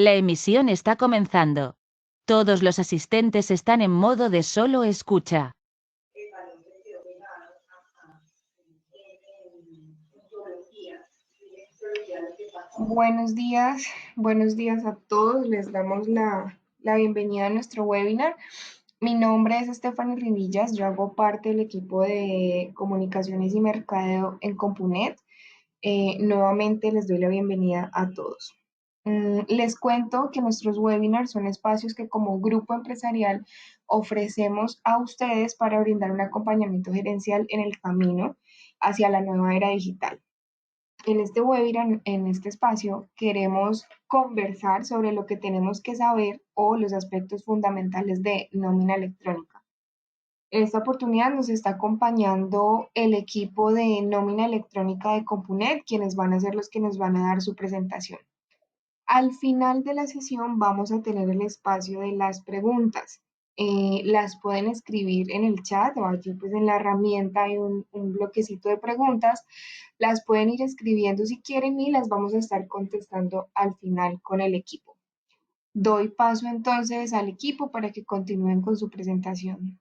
La emisión está comenzando. Todos los asistentes están en modo de solo escucha. Buenos días a todos. Les damos la bienvenida a nuestro webinar. Mi nombre es Stephanie Rivillas, yo hago parte del equipo de comunicaciones y mercadeo en Compunet. Nuevamente les doy la bienvenida a todos. Les cuento que nuestros webinars son espacios que como grupo empresarial ofrecemos a ustedes para brindar un acompañamiento gerencial en el camino hacia la nueva era digital. En este webinar, en este espacio, queremos conversar sobre lo que tenemos que saber o los aspectos fundamentales de nómina electrónica. En esta oportunidad nos está acompañando el equipo de nómina electrónica de Compunet, quienes van a ser los que nos van a dar su presentación. Al final de la sesión vamos a tener el espacio de las preguntas. Las pueden escribir en el chat o allí pues en la herramienta hay un bloquecito de preguntas. Las pueden ir escribiendo si quieren y las vamos a estar contestando al final con el equipo. Doy paso entonces al equipo para que continúen con su presentación.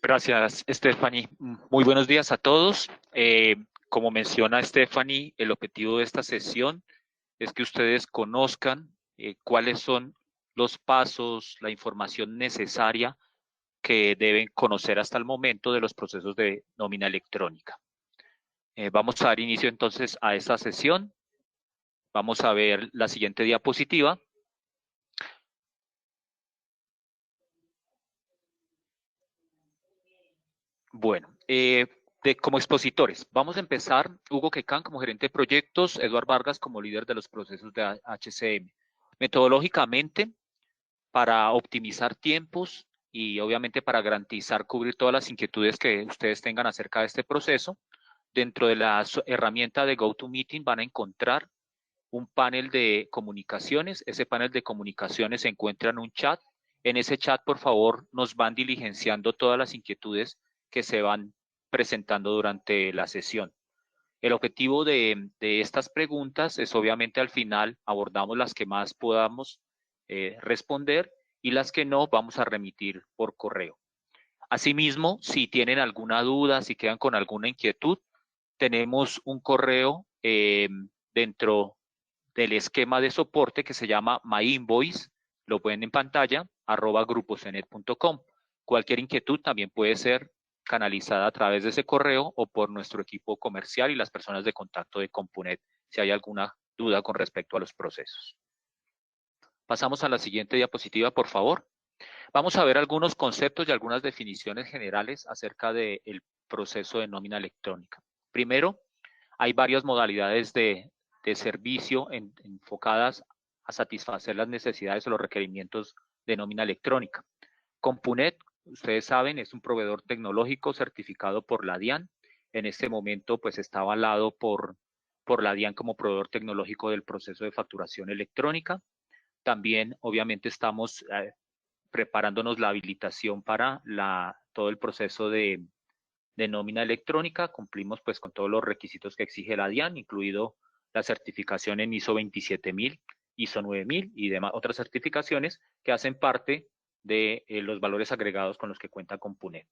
Gracias, Stephanie. Muy buenos días a todos. Como menciona Stephanie, el objetivo de esta sesión es que ustedes conozcan cuáles son los pasos, la información necesaria que deben conocer hasta el momento de los procesos de nómina electrónica. Vamos a dar inicio entonces a esta sesión. Vamos a ver la siguiente diapositiva. Bueno, como expositores, vamos a empezar Hugo Quecán como gerente de proyectos, Eduard Vargas como líder de los procesos de HCM. Metodológicamente, para optimizar tiempos y obviamente para garantizar cubrir todas las inquietudes que ustedes tengan acerca de este proceso, dentro de la herramienta de GoToMeeting van a encontrar un panel de comunicaciones. Ese panel de comunicaciones se encuentra en un chat. En ese chat, por favor, nos van diligenciando todas las inquietudes que se van presentando durante la sesión. El objetivo de estas preguntas es obviamente al final abordamos las que más podamos responder y las que no vamos a remitir por correo. Asimismo, si tienen alguna duda, si quedan con alguna inquietud, tenemos un correo dentro del esquema de soporte que se llama MyInvoice, lo pueden en pantalla, @grupocenet.com. Cualquier inquietud también puede ser canalizada a través de ese correo o por nuestro equipo comercial y las personas de contacto de Compunet si hay alguna duda con respecto a los procesos. Pasamos a la siguiente diapositiva, por favor. Vamos a ver algunos conceptos y algunas definiciones generales acerca del proceso de nómina electrónica. Primero, hay varias modalidades de servicio enfocadas a satisfacer las necesidades o los requerimientos de nómina electrónica. Compunet, ustedes saben, es un proveedor tecnológico certificado por la DIAN. En este momento, pues está avalado por la DIAN como proveedor tecnológico del proceso de facturación electrónica. También, obviamente, estamos preparándonos la habilitación para todo el proceso de nómina electrónica. Cumplimos pues con todos los requisitos que exige la DIAN, incluido la certificación en ISO 27000, ISO 9000 y demás otras certificaciones que hacen parte de los valores agregados con los que cuenta Compunet.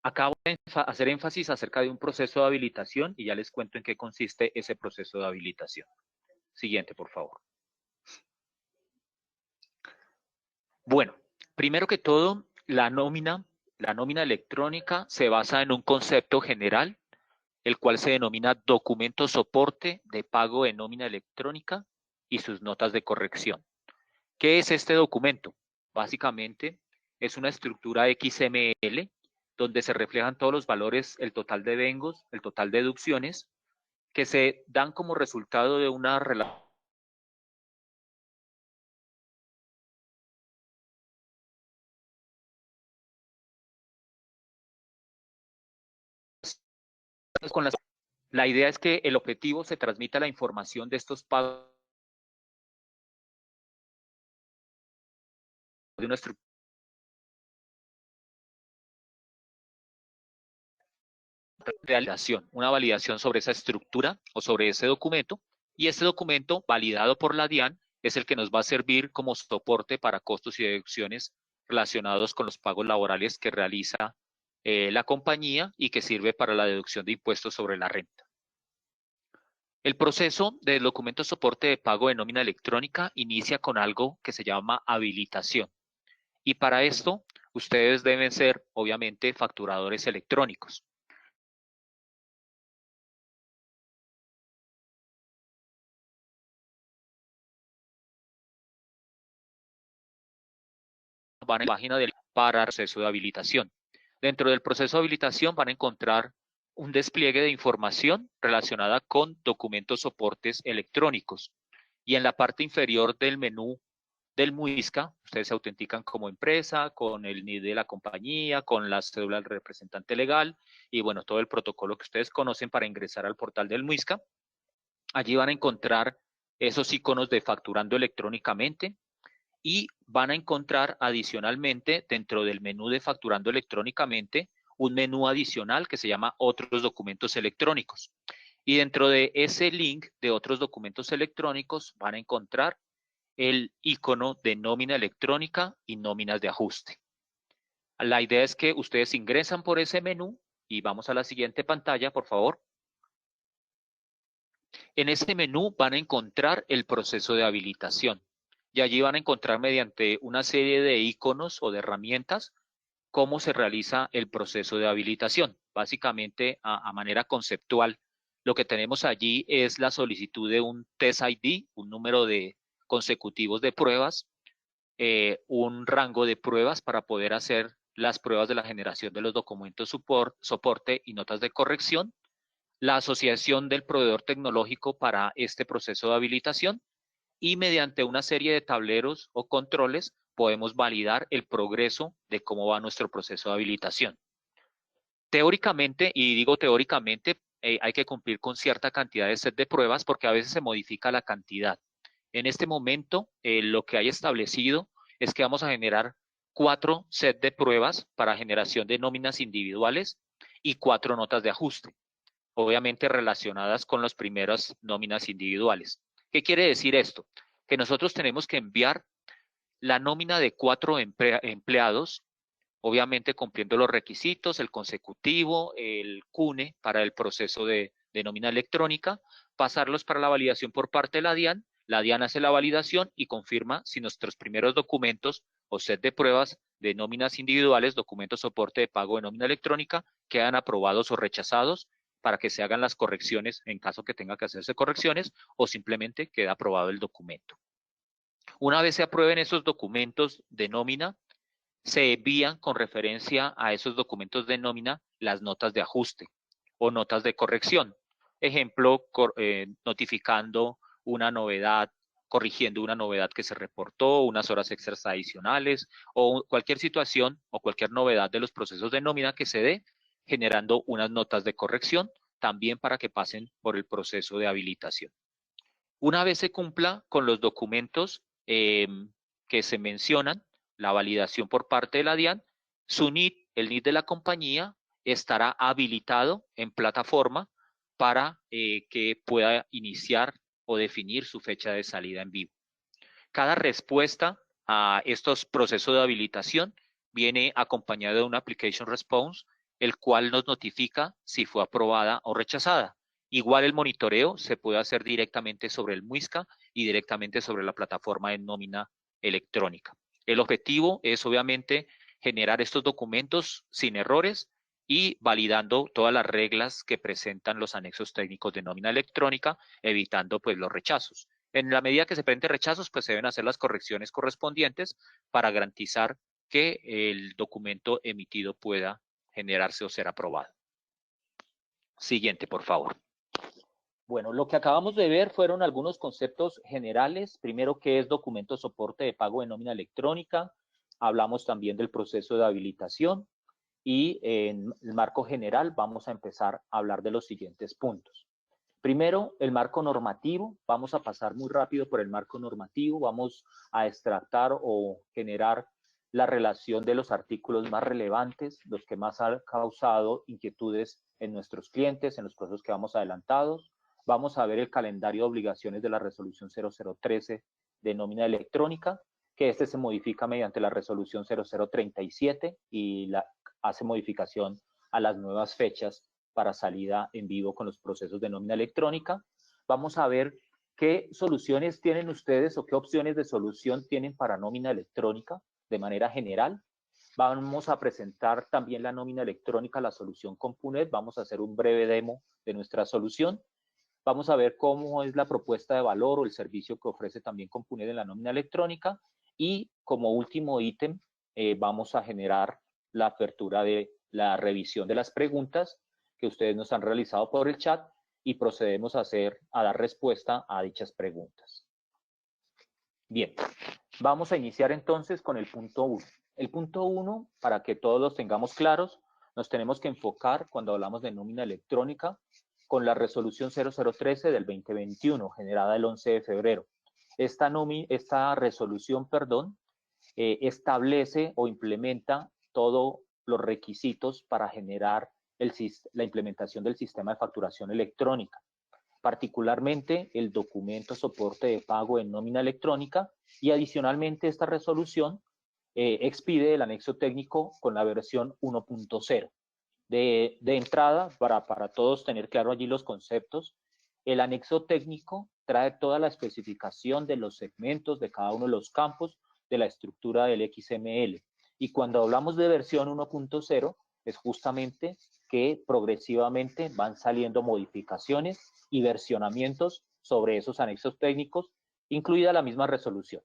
Acabo de hacer énfasis acerca de un proceso de habilitación y ya les cuento en qué consiste ese proceso de habilitación. Siguiente, por favor. Bueno, primero que todo, la nómina electrónica se basa en un concepto general, el cual se denomina documento soporte de pago de nómina electrónica y sus notas de corrección. ¿Qué es este documento? Básicamente es una estructura XML donde se reflejan todos los valores, el total de vengos, el total de deducciones, que se dan como resultado de una relación con las... La idea es que el objetivo se transmita la información de estos pagos de una estructura de validación, una validación sobre esa estructura o sobre ese documento Y este documento, validado por la DIAN, es el que nos va a servir como soporte para costos y deducciones relacionados con los pagos laborales que realiza la compañía y que sirve para la deducción de impuestos sobre la renta. El proceso del documento soporte de pago de nómina electrónica inicia con algo que se llama habilitación. Y para esto, ustedes deben ser, obviamente, facturadores electrónicos. Van a la página para el proceso de habilitación. Dentro del proceso de habilitación van a encontrar un despliegue de información relacionada con documentos soportes electrónicos. Y en la parte inferior del menú del MUISCA, ustedes se autentican como empresa, con el NID de la compañía, con la cédula del representante legal y bueno, todo el protocolo que ustedes conocen para ingresar al portal del MUISCA. Allí van a encontrar esos iconos de facturando electrónicamente y van a encontrar adicionalmente dentro del menú de facturando electrónicamente un menú adicional que se llama otros documentos electrónicos. Y dentro de ese link de otros documentos electrónicos van a encontrar el icono de nómina electrónica y nóminas de ajuste. La idea es que ustedes ingresan por ese menú y vamos a la siguiente pantalla, por favor. En ese menú van a encontrar el proceso de habilitación y allí van a encontrar mediante una serie de iconos o de herramientas cómo se realiza el proceso de habilitación. Básicamente, a manera conceptual, lo que tenemos allí es la solicitud de un test ID, un número de consecutivos de pruebas, un rango de pruebas para poder hacer las pruebas de la generación de los documentos soporte y notas de corrección, la asociación del proveedor tecnológico para este proceso de habilitación y mediante una serie de tableros o controles podemos validar el progreso de cómo va nuestro proceso de habilitación. Teóricamente, y digo teóricamente, hay que cumplir con cierta cantidad de set de pruebas porque a veces se modifica la cantidad. En este momento, lo que hay establecido es que vamos a generar 4 sets de pruebas para generación de nóminas individuales y 4 notas de ajuste, obviamente relacionadas con las primeras nóminas individuales. ¿Qué quiere decir esto? Que nosotros tenemos que enviar la nómina de 4 empleados, obviamente cumpliendo los requisitos, el consecutivo, el CUNE para el proceso de nómina electrónica, pasarlos para la validación por parte de la DIAN hace la validación y confirma si nuestros primeros documentos o set de pruebas de nóminas individuales, documentos soporte de pago de nómina electrónica, quedan aprobados o rechazados para que se hagan las correcciones en caso que tenga que hacerse correcciones o simplemente queda aprobado el documento. Una vez se aprueben esos documentos de nómina, se envían con referencia a esos documentos de nómina las notas de ajuste o notas de corrección. Ejemplo, notificando una novedad, corrigiendo una novedad que se reportó, unas horas extras adicionales o cualquier situación o cualquier novedad de los procesos de nómina que se dé, generando unas notas de corrección también para que pasen por el proceso de habilitación. Una vez se cumpla con los documentos que se mencionan, la validación por parte de la DIAN, su NID, el NID de la compañía, estará habilitado en plataforma para que pueda iniciar o definir su fecha de salida en vivo. Cada respuesta a estos procesos de habilitación viene acompañado de un application response, el cual nos notifica si fue aprobada o rechazada. Igual el monitoreo se puede hacer directamente sobre el MUISCA y directamente sobre la plataforma de nómina electrónica. El objetivo es obviamente generar estos documentos sin errores y validando todas las reglas que presentan los anexos técnicos de nómina electrónica, evitando pues los rechazos. En la medida que se presenten rechazos, pues se deben hacer las correcciones correspondientes para garantizar que el documento emitido pueda generarse o ser aprobado. Siguiente, por favor. Bueno, lo que acabamos de ver fueron algunos conceptos generales. Primero, ¿qué es documento soporte de pago de nómina electrónica? Hablamos también del proceso de habilitación y en el marco general vamos a empezar a hablar de los siguientes puntos. Primero, el marco normativo. Vamos a pasar muy rápido por el marco normativo. Vamos a extractar o generar la relación de los artículos más relevantes, los que más han causado inquietudes en nuestros clientes, en los procesos que vamos adelantados. vamos a ver el calendario de obligaciones de la resolución 0013 de nómina electrónica, que este se modifica mediante la resolución 0037 y hace modificación a las nuevas fechas para salida en vivo con los procesos de nómina electrónica. Vamos a ver qué soluciones tienen ustedes o qué opciones de solución tienen para nómina electrónica de manera general. Vamos a presentar también la nómina electrónica, la solución Compunet. Vamos a hacer un breve demo de nuestra solución. Vamos a ver cómo es la propuesta de valor o el servicio que ofrece también Compunet en la nómina electrónica. Y como último ítem, vamos a generar la apertura de la revisión de las preguntas que ustedes nos han realizado por el chat y procedemos a dar respuesta a dichas preguntas. Bien, vamos a iniciar entonces con el punto 1. El punto 1, para que todos los tengamos claros, nos tenemos que enfocar cuando hablamos de nómina electrónica con la resolución 0013 del 2021, generada el 11 de febrero. Esta resolución, establece o implementa todos los requisitos para generar la implementación del sistema de facturación electrónica, particularmente el documento soporte de pago en nómina electrónica, y adicionalmente esta resolución expide el anexo técnico con la versión 1.0. De entrada, para todos tener claro allí los conceptos, el anexo técnico trae toda la especificación de los segmentos de cada uno de los campos de la estructura del XML. Y cuando hablamos de versión 1.0, es justamente que progresivamente van saliendo modificaciones y versionamientos sobre esos anexos técnicos, incluida la misma resolución.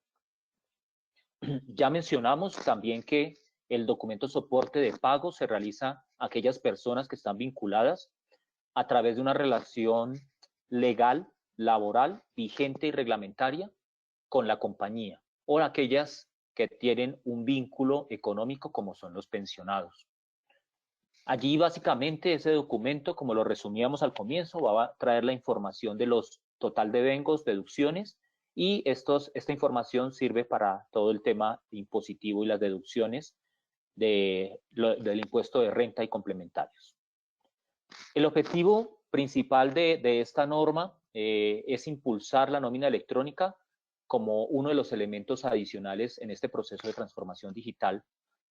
Ya mencionamos también que el documento soporte de pago se realiza a aquellas personas que están vinculadas a través de una relación legal, laboral, vigente y reglamentaria con la compañía, o aquellas que tienen un vínculo económico como son los pensionados. Allí básicamente ese documento, como lo resumíamos al comienzo, va a traer la información de los total de vengos, deducciones, y esta información sirve para todo el tema impositivo y las deducciones del impuesto de renta y complementarios. El objetivo principal de esta norma es impulsar la nómina electrónica como uno de los elementos adicionales en este proceso de transformación digital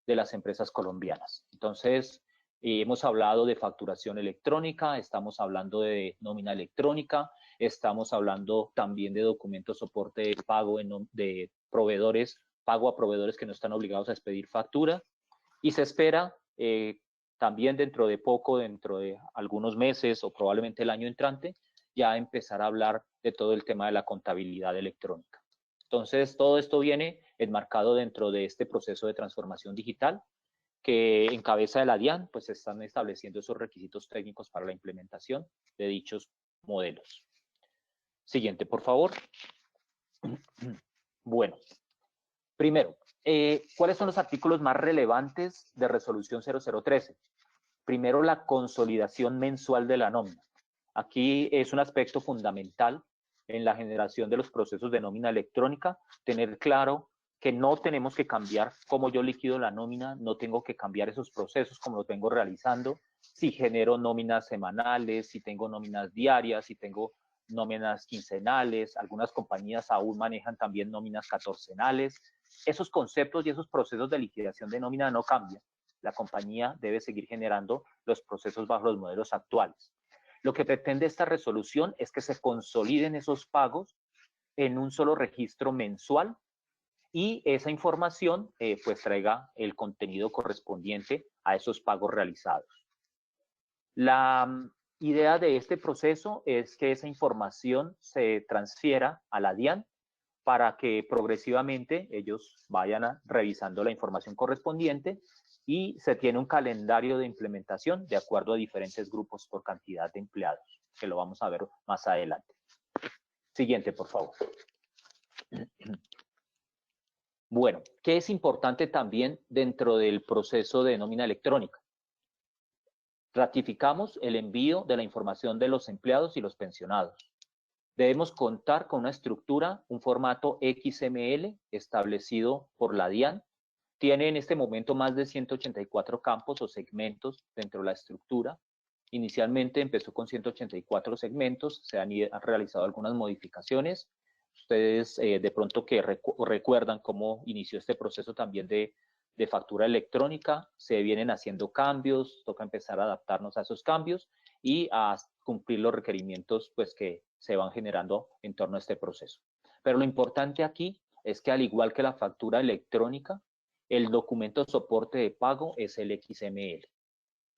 de las empresas colombianas. Entonces, hemos hablado de facturación electrónica, estamos hablando de nómina electrónica, estamos hablando también de documentos soporte de pago de proveedores, pago a proveedores que no están obligados a expedir factura, y se espera también dentro de poco, dentro de algunos meses o probablemente el año entrante, ya empezar a hablar de todo el tema de la contabilidad electrónica. Entonces, todo esto viene enmarcado dentro de este proceso de transformación digital que en cabeza de la DIAN, pues están estableciendo esos requisitos técnicos para la implementación de dichos modelos. Siguiente, por favor. Bueno, primero, ¿cuáles son los artículos más relevantes de resolución 0013? Primero, la consolidación mensual de la nómina. Aquí es un aspecto fundamental en la generación de los procesos de nómina electrónica, tener claro que no tenemos que cambiar cómo yo liquido la nómina, no tengo que cambiar esos procesos como los vengo realizando, si genero nóminas semanales, si tengo nóminas diarias, si tengo nóminas quincenales, algunas compañías aún manejan también nóminas catorcenales. Esos conceptos y esos procesos de liquidación de nómina no cambian. La compañía debe seguir generando los procesos bajo los modelos actuales. Lo que pretende esta resolución es que se consoliden esos pagos en un solo registro mensual y esa información pues traiga el contenido correspondiente a esos pagos realizados. La idea de este proceso es que esa información se transfiera a la DIAN para que progresivamente ellos vayan revisando la información correspondiente y se tiene un calendario de implementación de acuerdo a diferentes grupos por cantidad de empleados, que lo vamos a ver más adelante. Siguiente, por favor. Bueno, ¿qué es importante también dentro del proceso de nómina electrónica? Ratificamos el envío de la información de los empleados y los pensionados. Debemos contar con una estructura, un formato XML establecido por la DIAN. Tiene en este momento más de 184 campos o segmentos dentro de la estructura. Inicialmente empezó con 184 segmentos, han realizado algunas modificaciones. Ustedes de pronto que recuerdan cómo inició este proceso también de factura electrónica, se vienen haciendo cambios, toca empezar a adaptarnos a esos cambios y a cumplir los requerimientos pues, que se van generando en torno a este proceso. Pero lo importante aquí es que al igual que la factura electrónica, el documento de soporte de pago es el XML.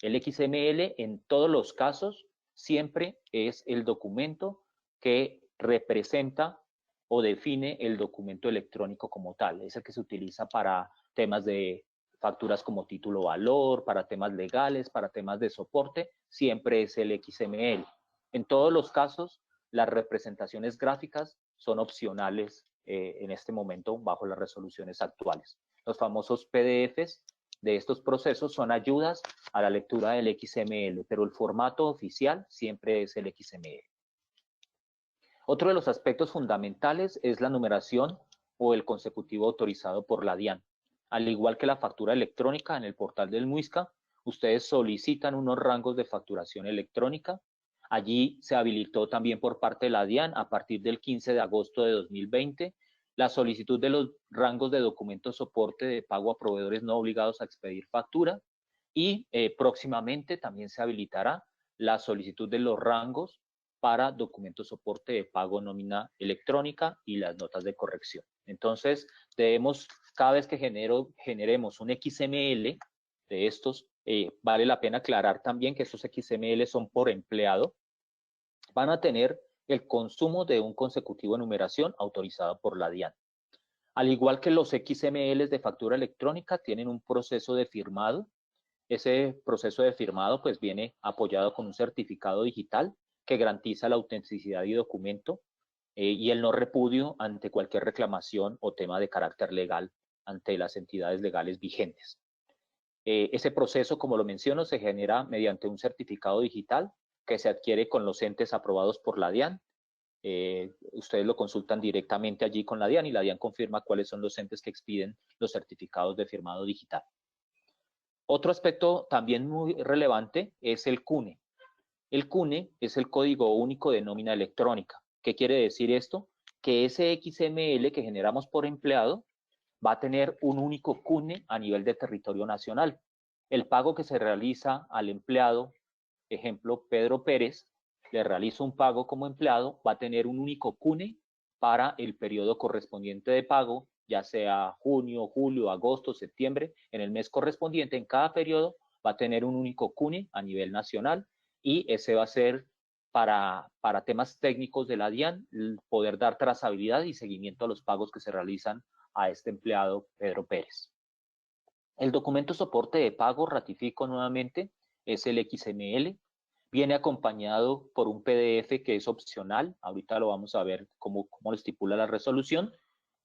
El XML en todos los casos siempre es el documento que representa o define el documento electrónico como tal. Es el que se utiliza para temas de facturas como título valor, para temas legales, para temas de soporte, siempre es el XML. En todos los casos, las representaciones gráficas son opcionales en este momento bajo las resoluciones actuales. Los famosos PDFs de estos procesos son ayudas a la lectura del XML, pero el formato oficial siempre es el XML. Otro de los aspectos fundamentales es la numeración o el consecutivo autorizado por la DIAN. Al igual que la factura electrónica en el portal del MUISCA, ustedes solicitan unos rangos de facturación electrónica. Allí se habilitó también por parte de la DIAN a partir del 15 de agosto de 2020 la solicitud de los rangos de documento soporte de pago a proveedores no obligados a expedir factura y próximamente también se habilitará la solicitud de los rangos para documento soporte de pago nómina electrónica y las notas de corrección. Entonces, cada vez que generemos un XML de estos, vale la pena aclarar también que estos XML son por empleado, van a tener el consumo de un consecutivo de numeración autorizado por la DIAN. Al igual que los XMLs de factura electrónica tienen un proceso de firmado. Ese proceso de firmado pues viene apoyado con un certificado digital que garantiza la autenticidad y documento y el no repudio ante cualquier reclamación o tema de carácter legal ante las entidades legales vigentes. Ese proceso, como lo menciono, se genera mediante un certificado digital que se adquiere con los entes aprobados por la DIAN. Ustedes lo consultan directamente allí con la DIAN y la DIAN confirma cuáles son los entes que expiden los certificados de firmado digital. Otro aspecto también muy relevante es el CUNE. El CUNE es el Código Único de Nómina Electrónica. ¿Qué quiere decir esto? Que ese XML que generamos por empleado va a tener un único CUNE a nivel de territorio nacional. El pago que se realiza al empleado, ejemplo, Pedro Pérez, le realiza un pago como empleado, va a tener un único CUNE para el periodo correspondiente de pago, ya sea junio, julio, agosto, septiembre, en el mes correspondiente, en cada periodo va a tener un único CUNE a nivel nacional y ese va a ser para temas técnicos de la DIAN, poder dar trazabilidad y seguimiento a los pagos que se realizan a este empleado Pedro Pérez. El documento soporte de pago, ratifico nuevamente, es el XML. Viene acompañado por un PDF que es opcional, ahorita lo vamos a ver cómo lo estipula la resolución,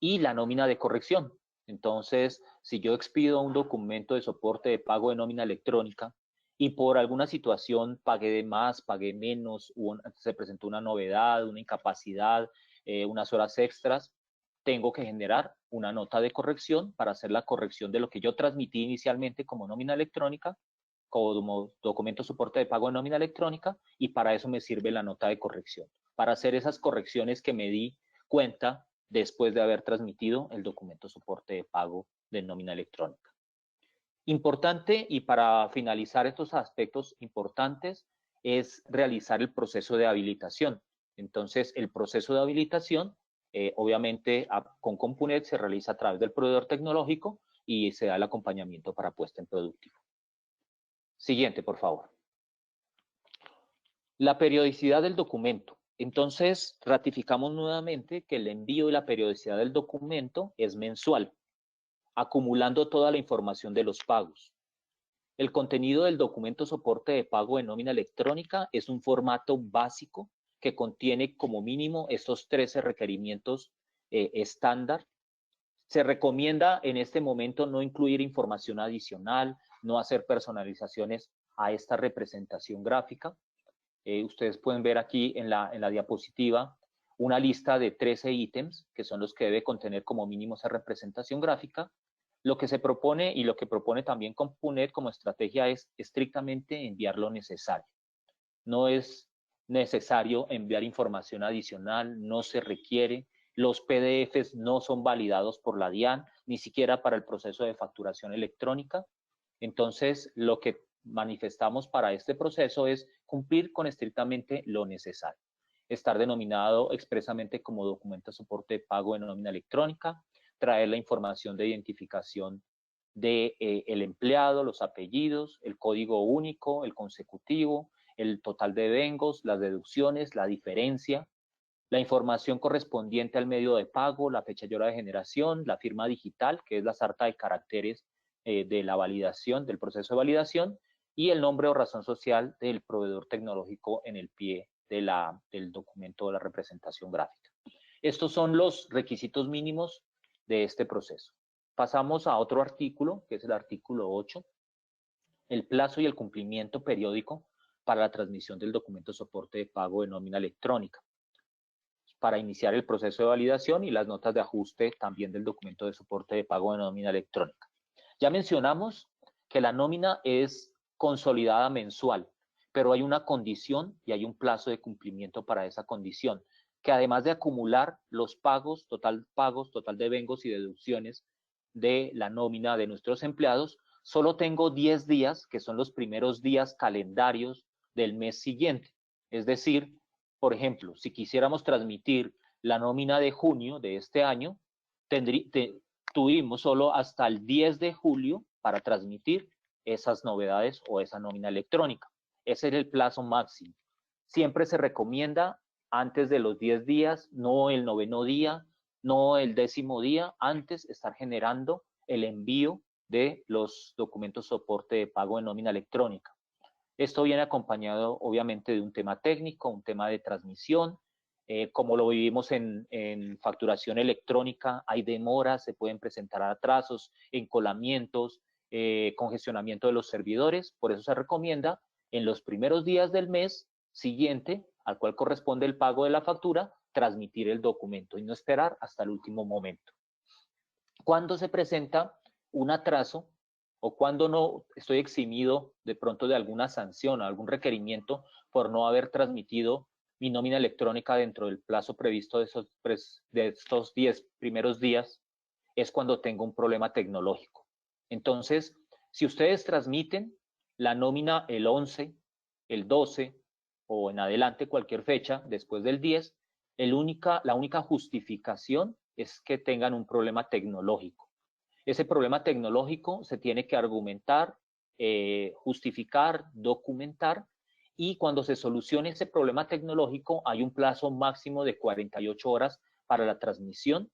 y la nómina de corrección. Entonces, si yo expido un documento de soporte de pago de nómina electrónica y por alguna situación pagué de más, pagué menos, se presentó una novedad, una incapacidad, unas horas extras, tengo que generar una nota de corrección para hacer la corrección de lo que yo transmití inicialmente como nómina electrónica, como documento soporte de pago de nómina electrónica, y para eso me sirve la nota de corrección, para hacer esas correcciones que me di cuenta después de haber transmitido el documento soporte de pago de nómina electrónica. Importante, y para finalizar estos aspectos importantes, es realizar el proceso de habilitación. Entonces, el proceso de habilitación, obviamente, con Compunet se realiza a través del proveedor tecnológico y se da el acompañamiento para puesta en productivo. Siguiente, por favor. La periodicidad del documento. Entonces, ratificamos nuevamente que el envío y la periodicidad del documento es mensual, acumulando toda la información de los pagos. El contenido del documento soporte de pago de nómina electrónica es un formato básico que contiene como mínimo estos 13 requerimientos estándar. Se recomienda en este momento no incluir información adicional, no hacer personalizaciones a esta representación gráfica. Ustedes pueden ver aquí en la diapositiva una lista de 13 ítems que son los que debe contener como mínimo esa representación gráfica. Lo que se propone y lo que propone también Compunet como estrategia es estrictamente enviar lo necesario. no es necesario enviar información adicional, no se requiere. Los PDFs no son validados por la DIAN, ni siquiera para el proceso de facturación electrónica. Entonces, lo que manifestamos para este proceso es cumplir con estrictamente lo necesario. Estar denominado expresamente como documento de soporte de pago de nómina electrónica, traer la información de identificación del empleado, los apellidos, el código único, el consecutivo, el total de vengos, las deducciones, la diferencia, la información correspondiente al medio de pago, la fecha y hora de generación, la firma digital, que es la sarta de caracteres de la validación, del proceso de validación, y el nombre o razón social del proveedor tecnológico en el pie del documento de la representación gráfica. Estos son los requisitos mínimos de este proceso. Pasamos a otro artículo, que es el artículo 8, el plazo y el cumplimiento periódico para la transmisión del documento de soporte de pago de nómina electrónica, para iniciar el proceso de validación y las notas de ajuste también del documento de soporte de pago de nómina electrónica. Ya mencionamos que la nómina es consolidada mensual, pero hay una condición y hay un plazo de cumplimiento para esa condición, que además de acumular los pagos total de vengos y deducciones de la nómina de nuestros empleados, solo tengo 10 días, que son los primeros días calendarios del mes siguiente. Es decir, por ejemplo, si quisiéramos transmitir la nómina de junio de este año, tuvimos solo hasta el 10 de julio para transmitir esas novedades o esa nómina electrónica. Ese es el plazo máximo. Siempre se recomienda antes de los 10 días, no el 9º día, no el 10º día, antes estar generando el envío de los documentos soporte de pago de nómina electrónica. Esto viene acompañado obviamente de un tema técnico, un tema de transmisión. Como lo vivimos en facturación electrónica, hay demoras, se pueden presentar atrasos, encolamientos, congestionamiento de los servidores. Por eso se recomienda en los primeros días del mes siguiente, al cual corresponde el pago de la factura, transmitir el documento y no esperar hasta el último momento. Cuando se presenta un atraso o cuando no estoy eximido de pronto de alguna sanción o algún requerimiento por no haber transmitido mi nómina electrónica dentro del plazo previsto de estos 10 primeros días, es cuando tengo un problema tecnológico. Entonces, si ustedes transmiten la nómina el 11, el 12 o en adelante cualquier fecha después del 10, la única justificación es que tengan un problema tecnológico. Ese problema tecnológico se tiene que argumentar, justificar, documentar, y cuando se solucione ese problema tecnológico hay un plazo máximo de 48 horas para la transmisión,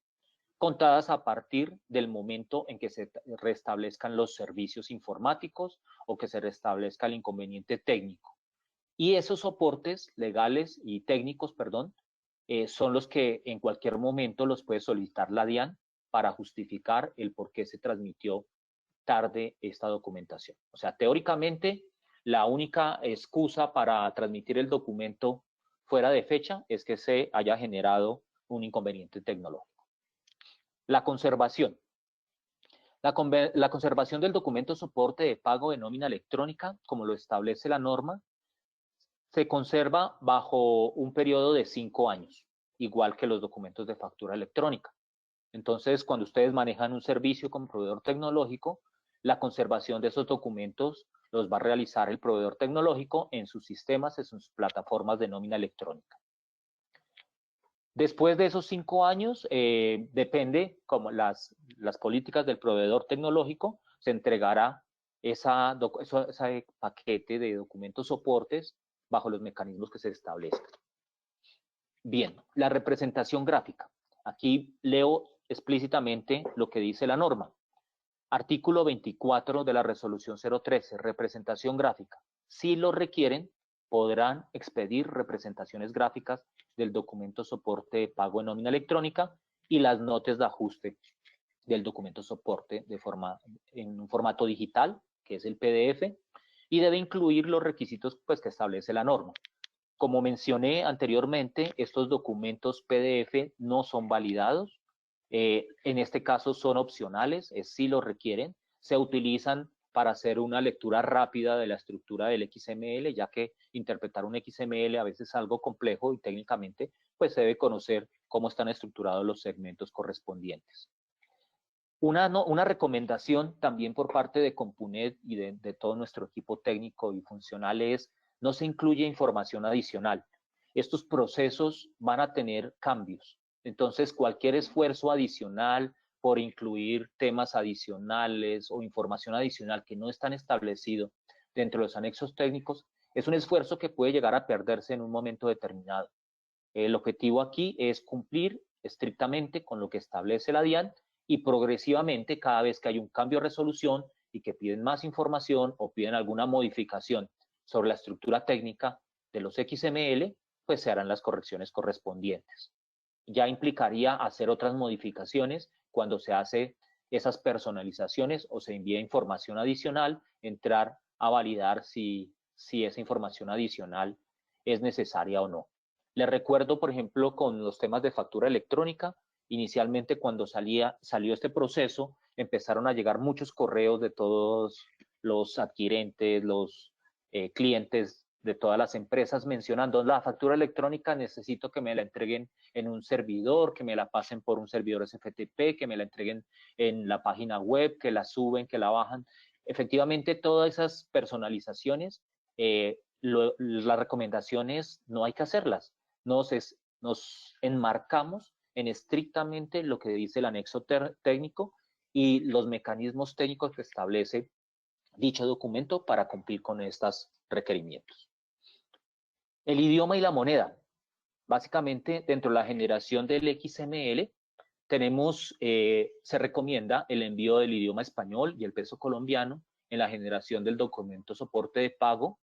contadas a partir del momento en que se restablezcan los servicios informáticos o que se restablezca el inconveniente técnico. Y esos soportes legales y técnicos, son los que en cualquier momento los puede solicitar la DIAN para justificar el por qué se transmitió tarde esta documentación. O sea, teóricamente, la única excusa para transmitir el documento fuera de fecha es que se haya generado un inconveniente tecnológico. La conservación. La conservación del documento soporte de pago de nómina electrónica, como lo establece la norma, se conserva bajo un periodo de 5 años, igual que los documentos de factura electrónica. Entonces, cuando ustedes manejan un servicio con proveedor tecnológico, la conservación de esos documentos los va a realizar el proveedor tecnológico en sus sistemas, en sus plataformas de nómina electrónica. Después de esos 5 años, depende como las políticas del proveedor tecnológico, se entregará ese paquete de documentos soportes bajo los mecanismos que se establezcan. Bien, la representación gráfica. Aquí leo explícitamente lo que dice la norma. Artículo 24 de la resolución 013, representación gráfica. Si lo requieren, podrán expedir representaciones gráficas del documento soporte de pago de nómina electrónica y las notas de ajuste del documento soporte en un formato digital, que es el PDF, y debe incluir los requisitos que establece la norma. Como mencioné anteriormente, estos documentos PDF no son validados. En este caso son opcionales, si lo requieren. Se utilizan para hacer una lectura rápida de la estructura del XML, ya que interpretar un XML a veces es algo complejo y técnicamente pues se debe conocer cómo están estructurados los segmentos correspondientes. Una recomendación también por parte de Compunet y de todo nuestro equipo técnico y funcional es: no se incluye información adicional. Estos procesos van a tener cambios, entonces cualquier esfuerzo adicional por incluir temas adicionales o información adicional que no están establecido dentro de los anexos técnicos es un esfuerzo que puede llegar a perderse en un momento determinado. El objetivo aquí es cumplir estrictamente con lo que establece la DIAN y progresivamente, cada vez que hay un cambio de resolución y que piden más información o piden alguna modificación sobre la estructura técnica de los XML, pues se harán las correcciones correspondientes. Ya implicaría hacer otras modificaciones cuando se hace esas personalizaciones o se envía información adicional, entrar a validar si esa información adicional es necesaria o no. Les recuerdo, por ejemplo, con los temas de factura electrónica, inicialmente cuando salió este proceso, empezaron a llegar muchos correos de todos los adquirentes, los clientes de todas las empresas mencionando: la factura electrónica necesito que me la entreguen en un servidor, que me la pasen por un servidor SFTP, que me la entreguen en la página web, que la suben, que la bajan. Efectivamente, todas esas personalizaciones, las recomendaciones no hay que hacerlas. Nos enmarcamos en estrictamente lo que dice el anexo técnico y los mecanismos técnicos que establece dicho documento para cumplir con estos requerimientos. El idioma y la moneda. Básicamente, dentro de la generación del XML, se recomienda el envío del idioma español y el peso colombiano en la generación del documento soporte de pago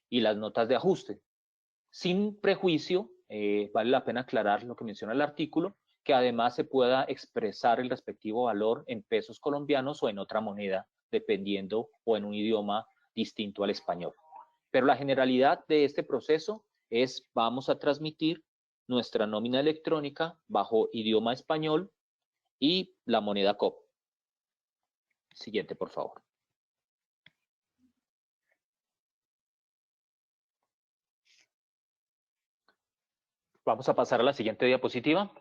y las notas de ajuste. Sin prejuicio, vale la pena aclarar lo que menciona el artículo, que además se pueda expresar el respectivo valor en pesos colombianos o en otra moneda, dependiendo, o en un idioma distinto al español. Pero la generalidad de este proceso es: vamos a transmitir nuestra nómina electrónica bajo idioma español y la moneda COP. Siguiente, por favor. Vamos a pasar a la siguiente diapositiva.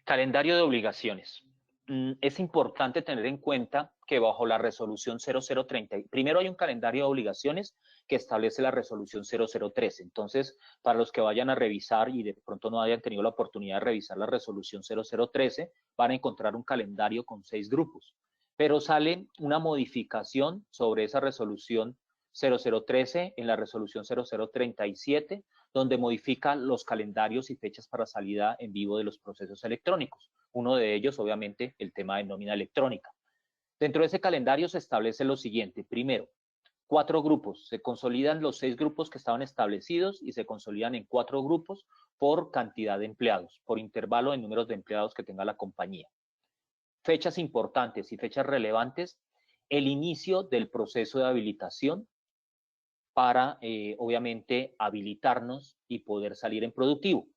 Calendario de obligaciones. Es importante tener en cuenta que bajo la resolución 0030, primero hay un calendario de obligaciones que establece la resolución 0013. Entonces, para los que vayan a revisar y de pronto no hayan tenido la oportunidad de revisar la resolución 0013, van a encontrar un calendario con 6 grupos. Pero sale una modificación sobre esa resolución 0013 en la resolución 0037, donde modifica los calendarios y fechas para salida en vivo de los procesos electrónicos. Uno de ellos, obviamente, el tema de nómina electrónica. Dentro de ese calendario se establece lo siguiente. Primero, 4 grupos. Se consolidan los 6 grupos que estaban establecidos y se consolidan en 4 grupos por cantidad de empleados, por intervalo de números de empleados que tenga la compañía. Fechas importantes y fechas relevantes: el inicio del proceso de habilitación para, obviamente, habilitarnos y poder salir en productivo.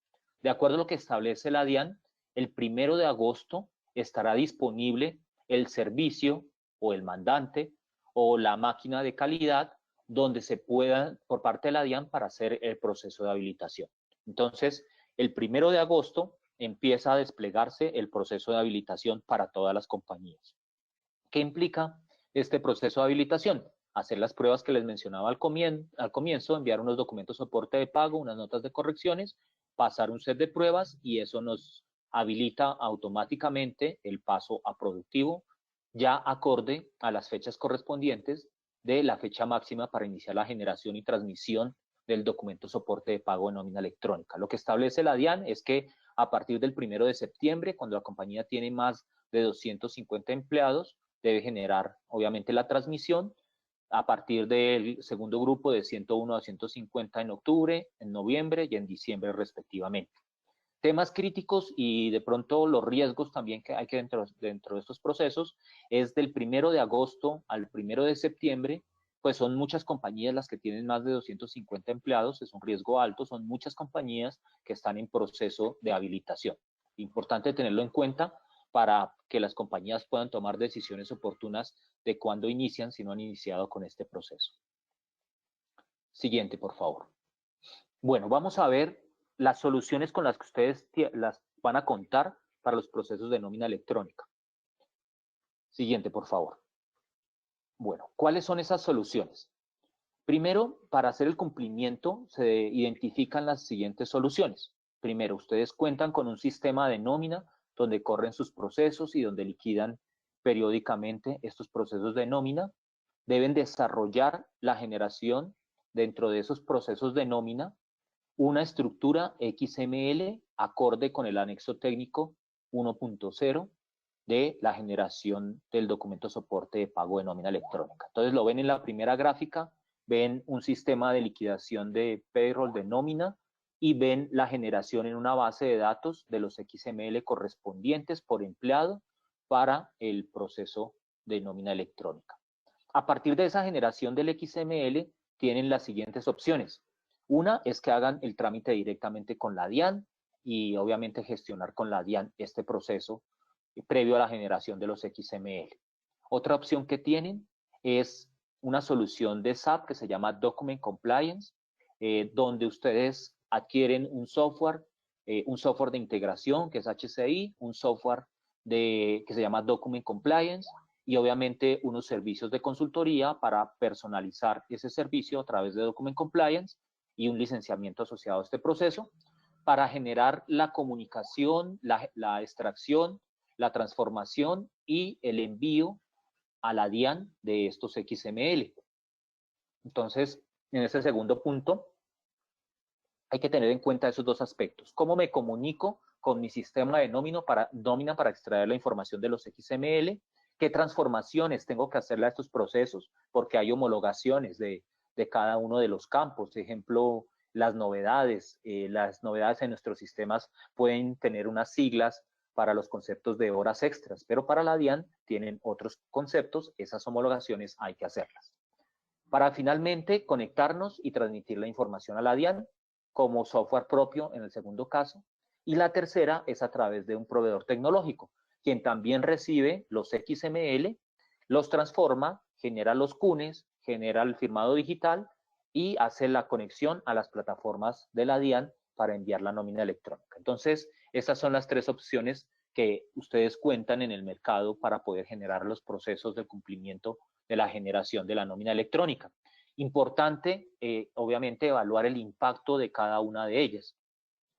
De acuerdo a lo que establece la DIAN, el 1 de agosto estará disponible el servicio o el mandante o la máquina de calidad donde se pueda, por parte de la DIAN, para hacer el proceso de habilitación. Entonces, el 1 de agosto empieza a desplegarse el proceso de habilitación para todas las compañías. ¿Qué implica este proceso de habilitación? Hacer las pruebas que les mencionaba al comienzo, enviar unos documentos de soporte de pago, unas notas de correcciones, pasar un set de pruebas y eso nos habilita automáticamente el paso a productivo, ya acorde a las fechas correspondientes de la fecha máxima para iniciar la generación y transmisión del documento soporte de pago de nómina electrónica. Lo que establece la DIAN es que a partir del 1 de septiembre, cuando la compañía tiene más de 250 empleados, debe generar, obviamente, la transmisión a partir del segundo grupo de 101 a 150 en octubre, en noviembre y en diciembre respectivamente. Temas críticos y de pronto los riesgos también que hay que dentro de estos procesos es del 1 de agosto al 1 de septiembre pues son muchas compañías las que tienen más de 250 empleados, es un riesgo alto, son muchas compañías que están en proceso de habilitación. Importante tenerlo en cuenta para que las compañías puedan tomar decisiones oportunas de cuándo inician si no han iniciado con este proceso. Siguiente, por favor. Bueno, vamos a ver las soluciones con las que ustedes las van a contar para los procesos de nómina electrónica. Siguiente, por favor. Bueno, ¿cuáles son esas soluciones? Primero, para hacer el cumplimiento se identifican las siguientes soluciones. Primero, ustedes cuentan con un sistema de nómina donde corren sus procesos y donde liquidan periódicamente estos procesos de nómina. Deben desarrollar la generación dentro de esos procesos de nómina una estructura XML acorde con el anexo técnico 1.0 de la generación del documento soporte de pago de nómina electrónica. Entonces lo ven en la primera gráfica, ven un sistema de liquidación de payroll de nómina y ven la generación en una base de datos de los XML correspondientes por empleado para el proceso de nómina electrónica. A partir de esa generación del XML tienen las siguientes opciones. Una es que hagan el trámite directamente con la DIAN y obviamente gestionar con la DIAN este proceso previo a la generación de los XML. Otra opción que tienen es una solución de SAP que se llama Document Compliance, donde ustedes adquieren un software de integración que es HCI, un software que se llama Document Compliance y obviamente unos servicios de consultoría para personalizar ese servicio a través de Document Compliance y un licenciamiento asociado a este proceso para generar la comunicación, la extracción, la transformación y el envío a la DIAN de estos XML. Entonces, en ese segundo punto, hay que tener en cuenta esos dos aspectos. ¿Cómo me comunico con mi sistema de nómina para extraer la información de los XML? ¿Qué transformaciones tengo que hacerle a estos procesos? Porque hay homologaciones de cada uno de los campos. Por ejemplo, las novedades en nuestros sistemas pueden tener unas siglas para los conceptos de horas extras, pero para la DIAN tienen otros conceptos, esas homologaciones hay que hacerlas. Para finalmente conectarnos y transmitir la información a la DIAN como software propio en el segundo caso, y la tercera es a través de un proveedor tecnológico, quien también recibe los XML, los transforma, genera los CUNES, genera el firmado digital y hace la conexión a las plataformas de la DIAN para enviar la nómina electrónica. Entonces, esas son las tres opciones que ustedes cuentan en el mercado para poder generar los procesos de cumplimiento de la generación de la nómina electrónica. Importante, obviamente, evaluar el impacto de cada una de ellas.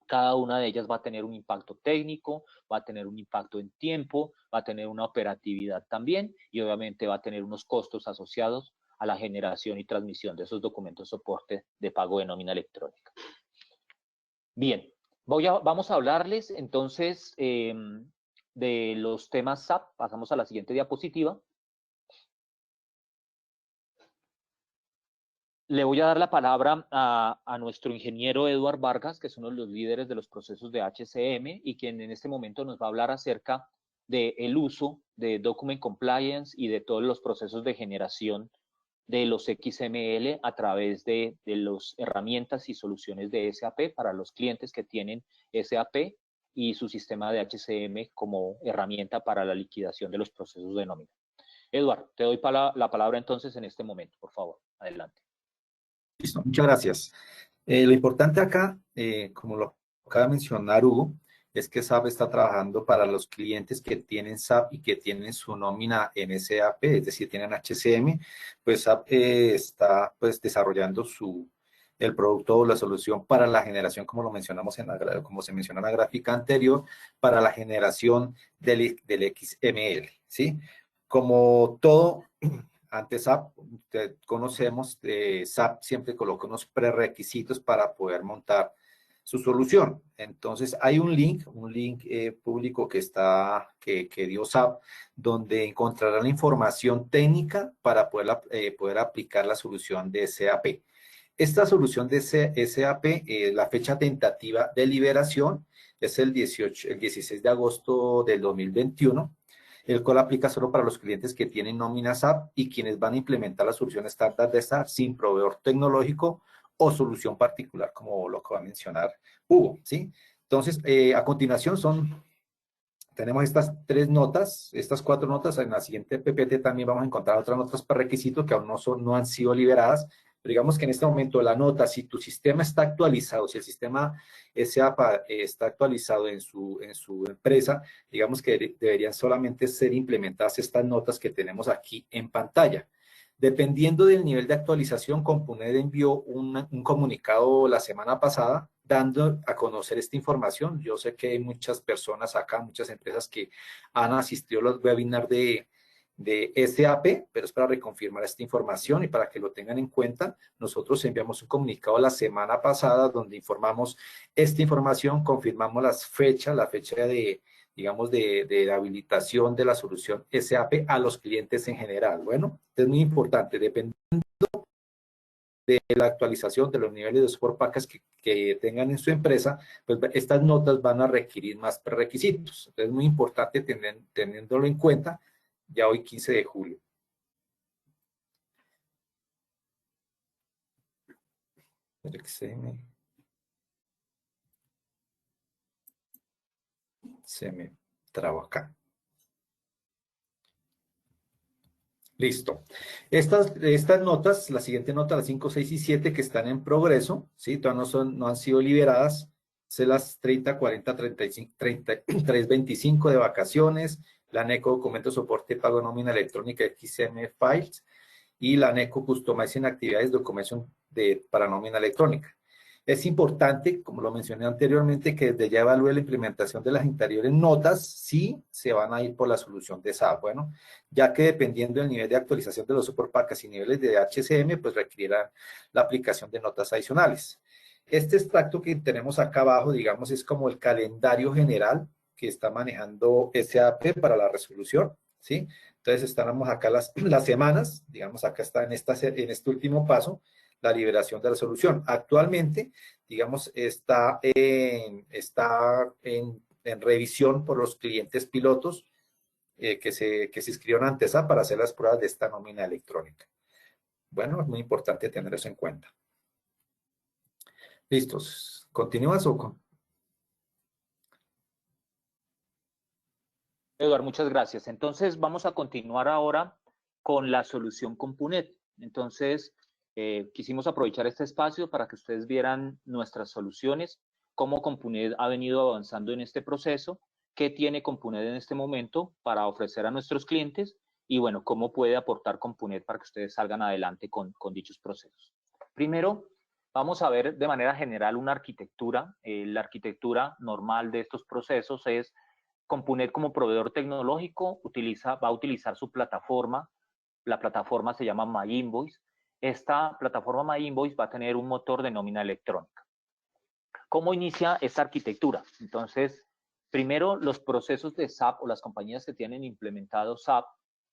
Cada una de ellas va a tener un impacto técnico, va a tener un impacto en tiempo, va a tener una operatividad también y obviamente va a tener unos costos asociados a la generación y transmisión de esos documentos soporte de pago de nómina electrónica. Bien, vamos a hablarles entonces de los temas SAP. Pasamos a la siguiente diapositiva. Le voy a dar la palabra a nuestro ingeniero Eduard Vargas, que es uno de los líderes de los procesos de HCM y quien en este momento nos va a hablar acerca del uso de Document Compliance y de todos los procesos de generación de los XML a través de las herramientas y soluciones de SAP para los clientes que tienen SAP y su sistema de HCM como herramienta para la liquidación de los procesos de nómina. Eduard, te doy la palabra entonces en este momento, por favor. Adelante. Listo, muchas gracias. Lo importante acá, como lo acaba de mencionar Hugo, es que SAP está trabajando para los clientes que tienen SAP y que tienen su nómina en SAP, es decir, tienen HCM, pues SAP está pues desarrollando el producto o la solución para la generación, como lo mencionamos como se menciona en la gráfica anterior, para la generación del XML, ¿sí? Como todo, antes SAP, conocemos, SAP siempre coloca unos prerequisitos para poder montar su solución. Entonces, hay un link público que dio SAP, donde encontrarán la información técnica para poder aplicar la solución de SAP. Esta solución de SAP, la fecha tentativa de liberación es el 16 de agosto del 2021. el cual aplica solo para los clientes que tienen nómina SAP y quienes van a implementar la solución estándar de SAP sin proveedor tecnológico o solución particular, como lo que va a mencionar Hugo, ¿sí? Entonces, a continuación tenemos estas 3 notas, estas 4 notas. En la siguiente PPT también vamos a encontrar otras notas para requisitos que aún no han sido liberadas. Pero digamos que en este momento la nota, si tu sistema está actualizado, si el sistema SAP está actualizado en su empresa, digamos que deberían solamente ser implementadas estas notas que tenemos aquí en pantalla. Dependiendo del nivel de actualización, Compunet envió un comunicado la semana pasada dando a conocer esta información. Yo sé que hay muchas personas acá, muchas empresas que han asistido a los webinars de SAP, pero es para reconfirmar esta información y para que lo tengan en cuenta. Nosotros enviamos un comunicado la semana pasada donde informamos esta información, confirmamos la fecha de, digamos, de habilitación de la solución SAP a los clientes en general. Bueno, es muy importante, dependiendo de la actualización de los niveles de support package que tengan en su empresa, pues estas notas van a requerir más prerequisitos. Entonces es muy importante teniéndolo en cuenta ya hoy 15 de julio. Se me traba acá. Listo. Estas notas, la siguiente nota, las 5, 6 y 7, que están en progreso, ¿sí? Todavía no han sido liberadas. Son las 30, 40, 35, 33, 25 de vacaciones, la NECO Documento Soporte Pago Nómina Electrónica XM Files y la NECO Customizing Actividades Documentación para Nómina Electrónica. Es importante, como lo mencioné anteriormente, que desde ya evalúe la implementación de las anteriores notas si se van a ir por la solución de SAP. Bueno, ya que dependiendo del nivel de actualización de los support packs y niveles de HCM, pues requerirán la aplicación de notas adicionales. Este extracto que tenemos acá abajo, digamos, es como el calendario general que está manejando SAP para la resolución, ¿sí? Entonces, estamos acá las semanas, digamos, acá está en este último paso, la liberación de la solución. Actualmente, digamos, está en revisión por los clientes pilotos que se inscribieron ante SAP para hacer las pruebas de esta nómina electrónica. Bueno, es muy importante tener eso en cuenta. ¿Listos? ¿Continúas o con? Eduardo, muchas gracias. Entonces, vamos a continuar ahora con la solución Compunet. Entonces, quisimos aprovechar este espacio para que ustedes vieran nuestras soluciones, cómo Compunet ha venido avanzando en este proceso, qué tiene Compunet en este momento para ofrecer a nuestros clientes y, bueno, cómo puede aportar Compunet para que ustedes salgan adelante con dichos procesos. Primero, vamos a ver de manera general una arquitectura. La arquitectura normal de estos procesos es Compunet como proveedor tecnológico va a utilizar su plataforma. La plataforma se llama MyInvoice. Esta plataforma MyInvoice va a tener un motor de nómina electrónica. ¿Cómo inicia esta arquitectura? Entonces, primero los procesos de SAP o las compañías que tienen implementado SAP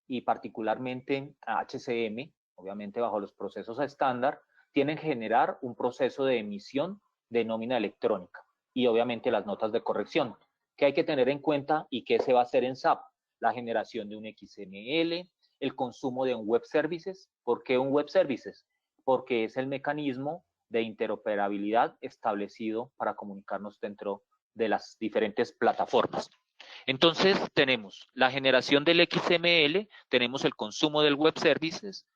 y particularmente HCM, obviamente bajo los procesos estándar, tienen que generar un proceso de emisión de nómina electrónica y obviamente las notas de corrección. ¿Qué hay que tener en cuenta y qué se va a hacer en SAP? La generación de un XML, el consumo de un web services. ¿Por qué un web services? Porque es el mecanismo de interoperabilidad establecido para comunicarnos dentro de las diferentes plataformas. Entonces, tenemos la generación del XML, tenemos el consumo del web services.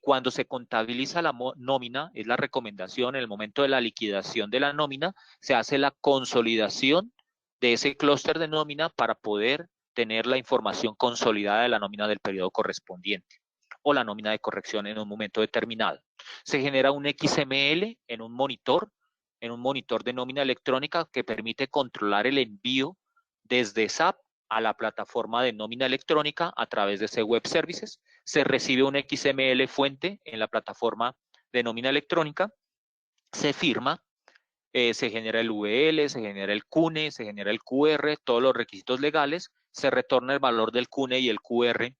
Cuando se contabiliza la nómina, es la recomendación, en el momento de la liquidación de la nómina, se hace la consolidación de ese clúster de nómina para poder tener la información consolidada de la nómina del periodo correspondiente o la nómina de corrección en un momento determinado. Se genera un XML en un monitor de nómina electrónica que permite controlar el envío desde SAP a la plataforma de nómina electrónica a través de ese web services. Se recibe un XML fuente en la plataforma de nómina electrónica, se firma, se genera el URL, se genera el CUNE, se genera el QR, todos los requisitos legales, se retorna el valor del CUNE y el QR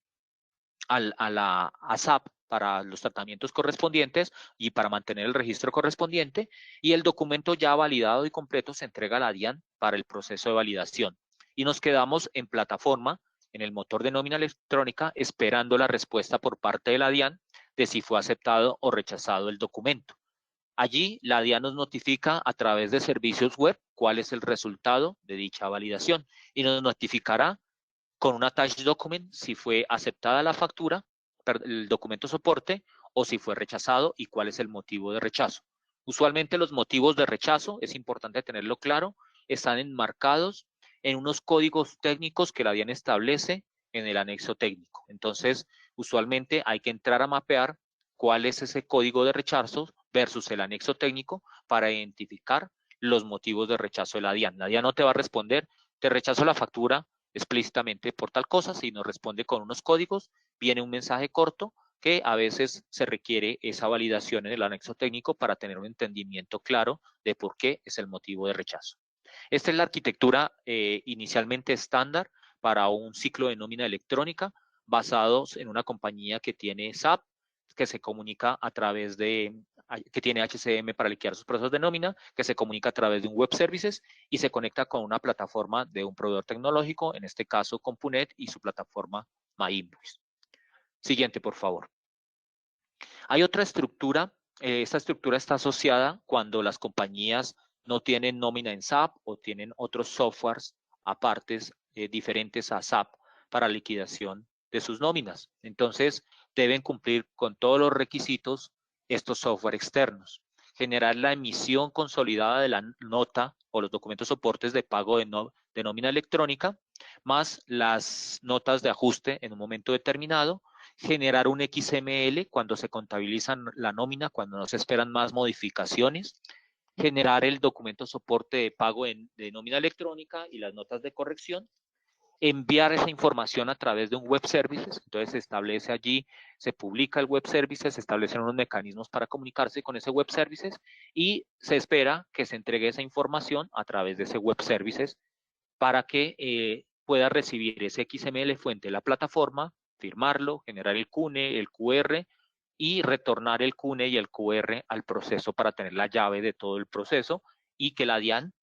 a SAP para los tratamientos correspondientes y para mantener el registro correspondiente, y el documento ya validado y completo se entrega a la DIAN para el proceso de validación. Y nos quedamos en plataforma en el motor de nómina electrónica esperando la respuesta por parte de la DIAN de si fue aceptado o rechazado el documento. Allí la DIAN nos notifica a través de servicios web cuál es el resultado de dicha validación y nos notificará con un attached document si fue aceptada la factura, el documento soporte, o si fue rechazado y cuál es el motivo de rechazo. Usualmente los motivos de rechazo, es importante tenerlo claro, están enmarcados en unos códigos técnicos que la DIAN establece en el anexo técnico. Entonces, usualmente hay que entrar a mapear cuál es ese código de rechazo versus el anexo técnico para identificar los motivos de rechazo de la DIAN. La DIAN no te va a responder, te rechazo la factura explícitamente por tal cosa, sino responde con unos códigos, viene un mensaje corto que a veces se requiere esa validación en el anexo técnico para tener un entendimiento claro de por qué es el motivo de rechazo. Esta es la arquitectura inicialmente estándar para un ciclo de nómina electrónica basados en una compañía que tiene SAP, que se comunica a través de, que tiene HCM para liquidar sus procesos de nómina, que se comunica a través de un web services y se conecta con una plataforma de un proveedor tecnológico, en este caso Compunet y su plataforma MyInvoice. Siguiente, por favor. Hay otra estructura, esta estructura está asociada cuando las compañías no tienen nómina en SAP o tienen otros softwares apartes diferentes a SAP para liquidación de sus nóminas. Entonces, deben cumplir con todos los requisitos estos software externos. Generar la emisión consolidada de la nota o los documentos soportes de pago de nómina electrónica, más las notas de ajuste en un momento determinado, generar un XML cuando se contabilizan la nómina, cuando no se esperan más modificaciones, generar el documento soporte de pago de nómina electrónica y las notas de corrección, enviar esa información a través de un web services, entonces se establece allí, se publica el web services, se establecen unos mecanismos para comunicarse con ese web services y se espera que se entregue esa información a través de ese web services para que pueda recibir ese XML fuente de la plataforma, firmarlo, generar el CUNE, el QR y retornar el CUNE y el QR al proceso para tener la llave de todo el proceso y que la DIAN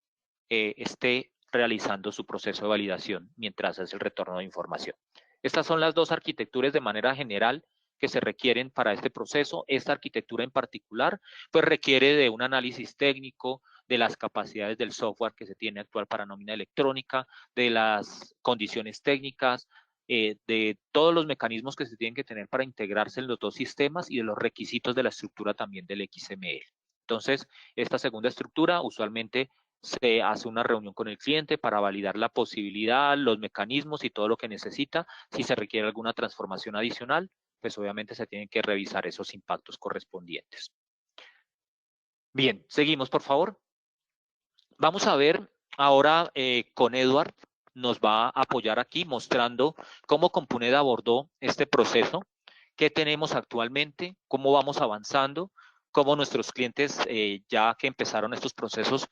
esté realizando su proceso de validación mientras hace el retorno de información. Estas son las dos arquitecturas de manera general que se requieren para este proceso. Esta arquitectura en particular, pues requiere de un análisis técnico, de las capacidades del software que se tiene actual para nómina electrónica, de las condiciones técnicas, de todos los mecanismos que se tienen que tener para integrarse en los dos sistemas y de los requisitos de la estructura también del XML. Entonces, esta segunda estructura usualmente se hace una reunión con el cliente para validar la posibilidad, los mecanismos y todo lo que necesita. Si se requiere alguna transformación adicional, pues obviamente se tienen que revisar esos impactos correspondientes. Bien, seguimos, por favor. Vamos a ver ahora con Edward, nos va a apoyar aquí mostrando cómo Compunet abordó este proceso, qué tenemos actualmente, cómo vamos avanzando, cómo nuestros clientes ya que empezaron estos procesos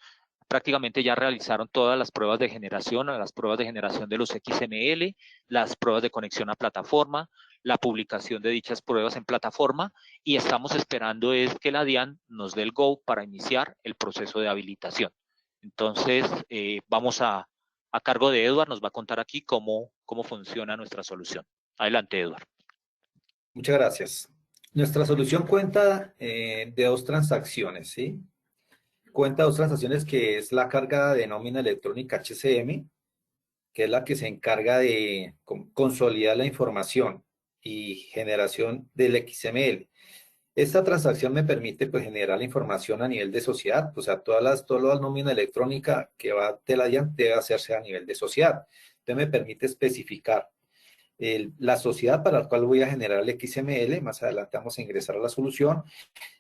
prácticamente ya realizaron todas las pruebas de generación, las pruebas de generación de los XML, las pruebas de conexión a plataforma, la publicación de dichas pruebas en plataforma y estamos esperando es que la DIAN nos dé el go para iniciar el proceso de habilitación. Entonces, vamos a cargo de Edward, nos va a contar aquí cómo funciona nuestra solución. Adelante, Edward. Muchas gracias. Nuestra solución cuenta de dos transacciones, ¿sí? Cuenta dos transacciones que es la carga de nómina electrónica HCM, que es la que se encarga de consolidar la información y generación del XML. Esta transacción me permite pues generar la información a nivel de sociedad, o sea, toda la nómina electrónica que va de la DIAN debe hacerse a nivel de sociedad. Entonces me permite especificar la sociedad para la cual voy a generar el XML, más adelante vamos a ingresar a la solución.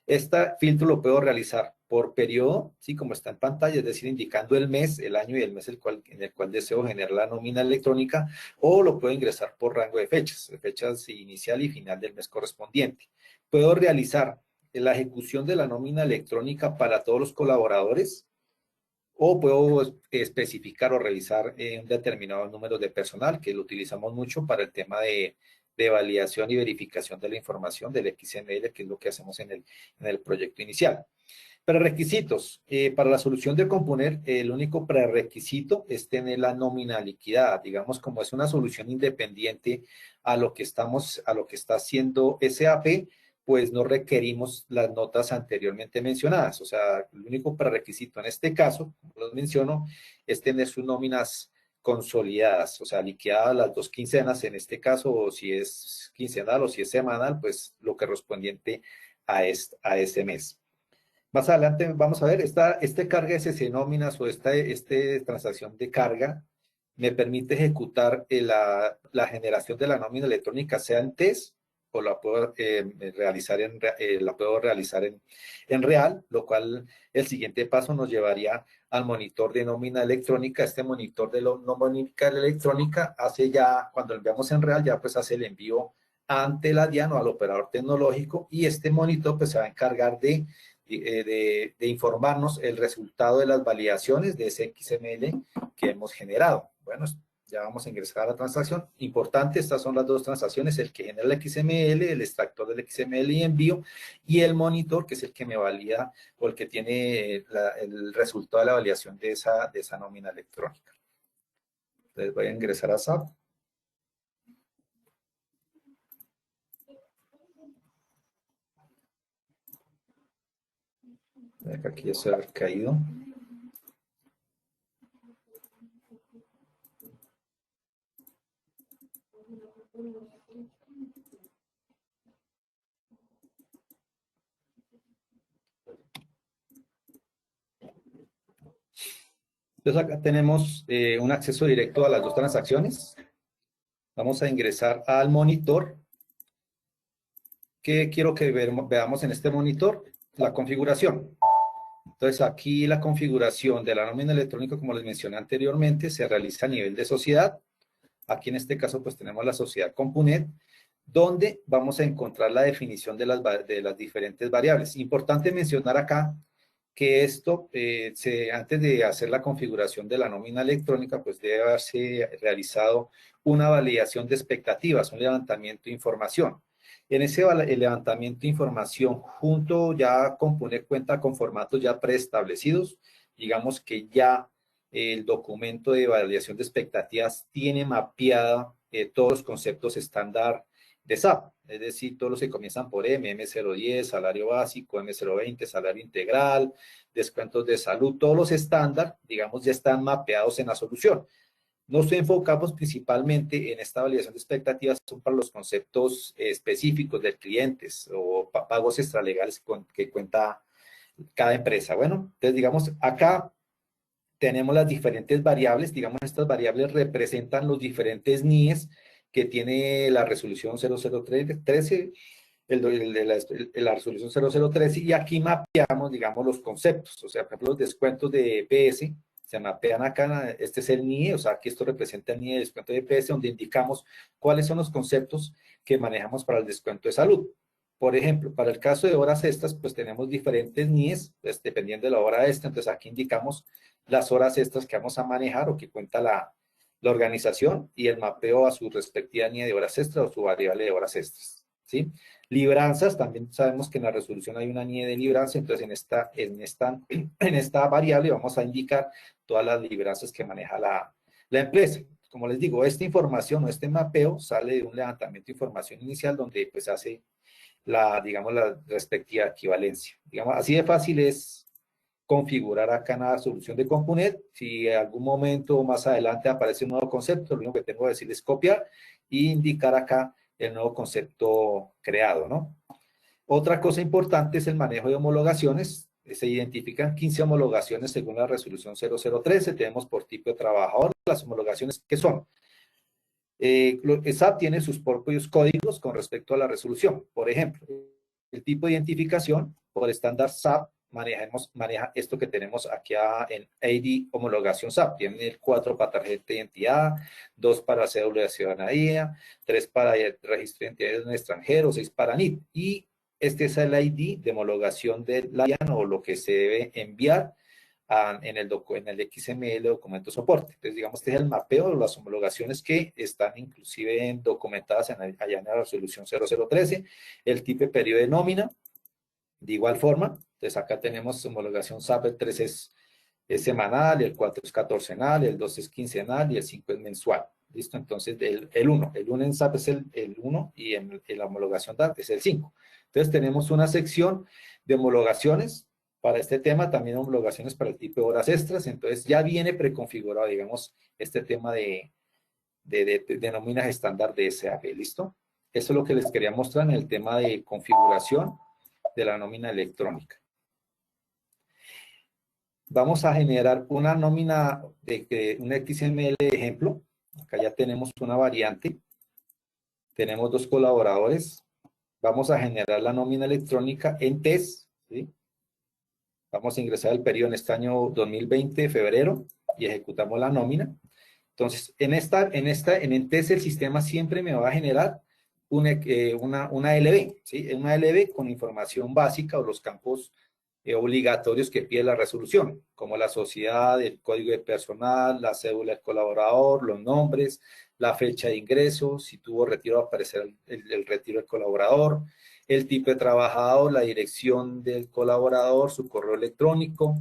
Este filtro lo puedo realizar por periodo, ¿sí? Como está en pantalla, es decir, indicando el mes, el año y el mes en el cual deseo generar la nómina electrónica, o lo puedo ingresar por rango de fechas inicial y final del mes correspondiente. Puedo realizar la ejecución de la nómina electrónica para todos los colaboradores, o puedo especificar o revisar un determinado número de personal, que lo utilizamos mucho para el tema de de validación y verificación de la información del XML, que es lo que hacemos en el proyecto inicial. Prerequisitos. Para la solución de Componer, el único prerequisito es tener la nómina liquidada. Digamos, como es una solución independiente a lo que está haciendo SAP, pues no requerimos las notas anteriormente mencionadas. O sea, el único prerequisito en este caso, como los menciono, es tener sus nóminas consolidadas, o sea, liquidadas las 2 quincenas en este caso, o si es quincenal o si es semanal, pues lo correspondiente a ese mes. Más adelante vamos a ver, este carga SC nóminas o esta transacción de carga me permite ejecutar la generación de la nómina electrónica, sea en test o la puedo realizar en real, lo cual el siguiente paso nos llevaría al monitor de nómina electrónica. Este monitor de nómina electrónica hace ya, cuando enviamos en real, ya pues hace el envío ante la DIAN o al operador tecnológico, y este monitor pues se va a encargar de informarnos el resultado de las validaciones de ese XML que hemos generado. Bueno, ya vamos a ingresar a la transacción. Importante, estas son las dos transacciones, el que genera el XML, el extractor del XML y envío, y el monitor, que es el que me valida o el que tiene el resultado de la validación de esa nómina electrónica. Entonces voy a ingresar a SAP. Aquí ya se ha caído. Entonces acá tenemos un acceso directo a las dos transacciones. Vamos a ingresar al monitor. ¿Qué quiero que veamos en este monitor? La configuración. Entonces aquí la configuración de la nómina electrónica, como les mencioné anteriormente, se realiza a nivel de sociedad. Aquí en este caso pues tenemos la sociedad Compunet, donde vamos a encontrar la definición de las diferentes variables. Importante mencionar acá que esto, antes de hacer la configuración de la nómina electrónica, pues debe haberse realizado una validación de expectativas, un levantamiento de información. En ese levantamiento de información, junto ya Compunet cuenta con formatos ya preestablecidos. Digamos que ya el documento de validación de expectativas tiene mapeada todos los conceptos estándar de SAP, es decir, todos los que comienzan por M010, salario básico, M020, salario integral, descuentos de salud, todos los estándar, digamos, ya están mapeados en la solución. Nos enfocamos principalmente en esta validación de expectativas, son para los conceptos específicos de clientes o pagos extralegales que cuenta cada empresa. Bueno, entonces digamos, acá tenemos las diferentes variables, digamos, estas variables representan los diferentes NIEs que tiene la resolución 0013, la resolución 0013, y aquí mapeamos, digamos, los conceptos. O sea, por ejemplo, los descuentos de EPS se mapean acá. Este es el NIE, o sea, aquí esto representa el NIE de descuento de EPS, donde indicamos cuáles son los conceptos que manejamos para el descuento de salud. Por ejemplo, para el caso de horas extras, pues tenemos diferentes NIEs, pues, dependiendo de la hora extra. Entonces aquí indicamos las horas extras que vamos a manejar o que cuenta la organización, y el mapeo a su respectiva NIE de horas extras o su variable de horas extras, ¿sí? Libranzas, también sabemos que en la resolución hay una NIE de libranza. Entonces en esta variable vamos a indicar todas las libranzas que maneja la empresa. Como les digo, esta información o este mapeo sale de un levantamiento de información inicial donde pues hace digamos, la respectiva equivalencia. Digamos, así de fácil es configurar acá en la solución de Compunet. Si en algún momento o más adelante aparece un nuevo concepto, lo único que tengo que decir es copiar e indicar acá el nuevo concepto creado, ¿no? Otra cosa importante es el manejo de homologaciones. Se identifican 15 homologaciones según la resolución 0013. Tenemos por tipo de trabajador las homologaciones que son. SAP tiene sus propios códigos con respecto a la resolución. Por ejemplo, el tipo de identificación por estándar SAP maneja esto que tenemos aquí en ID homologación SAP. Tiene el 4 para tarjeta de identidad, 2 para cédula de ciudadanía, 3 para registro de identidad en el extranjero, 6 para NIT. Y este es el ID de homologación de la DIAN o lo que se debe enviar en el XML documento soporte. Entonces, digamos, este es el mapeo de las homologaciones que están inclusive documentadas allá en la resolución 0013, el tipo de periodo de nómina, de igual forma. Entonces, acá tenemos homologación SAP, el 3 es semanal, el 4 es catorcenal, el 2 es quincenal y el 5 es mensual. ¿Listo? Entonces, el 1 en SAP es el 1 y en la homologación DAT es el 5. Entonces, tenemos una sección de homologaciones para este tema, también homologaciones para el tipo de horas extras. Entonces, ya viene preconfigurado, digamos, este tema de nóminas estándar de SAP. ¿Listo? Eso es lo que les quería mostrar en el tema de configuración de la nómina electrónica. Vamos a generar una nómina de un XML de ejemplo. Acá ya tenemos una variante. Tenemos 2 colaboradores. Vamos a generar la nómina electrónica en TES, ¿sí? Vamos a ingresar el periodo en este año 2020, febrero, y ejecutamos la nómina. Entonces, en el TES el sistema siempre me va a generar una LB, ¿sí? Una LB con información básica o los campos obligatorios que pide la resolución, como la sociedad, el código de personal, la cédula del colaborador, los nombres, la fecha de ingreso, si tuvo retiro va a aparecer el retiro del colaborador, el tipo de trabajador, la dirección del colaborador, su correo electrónico,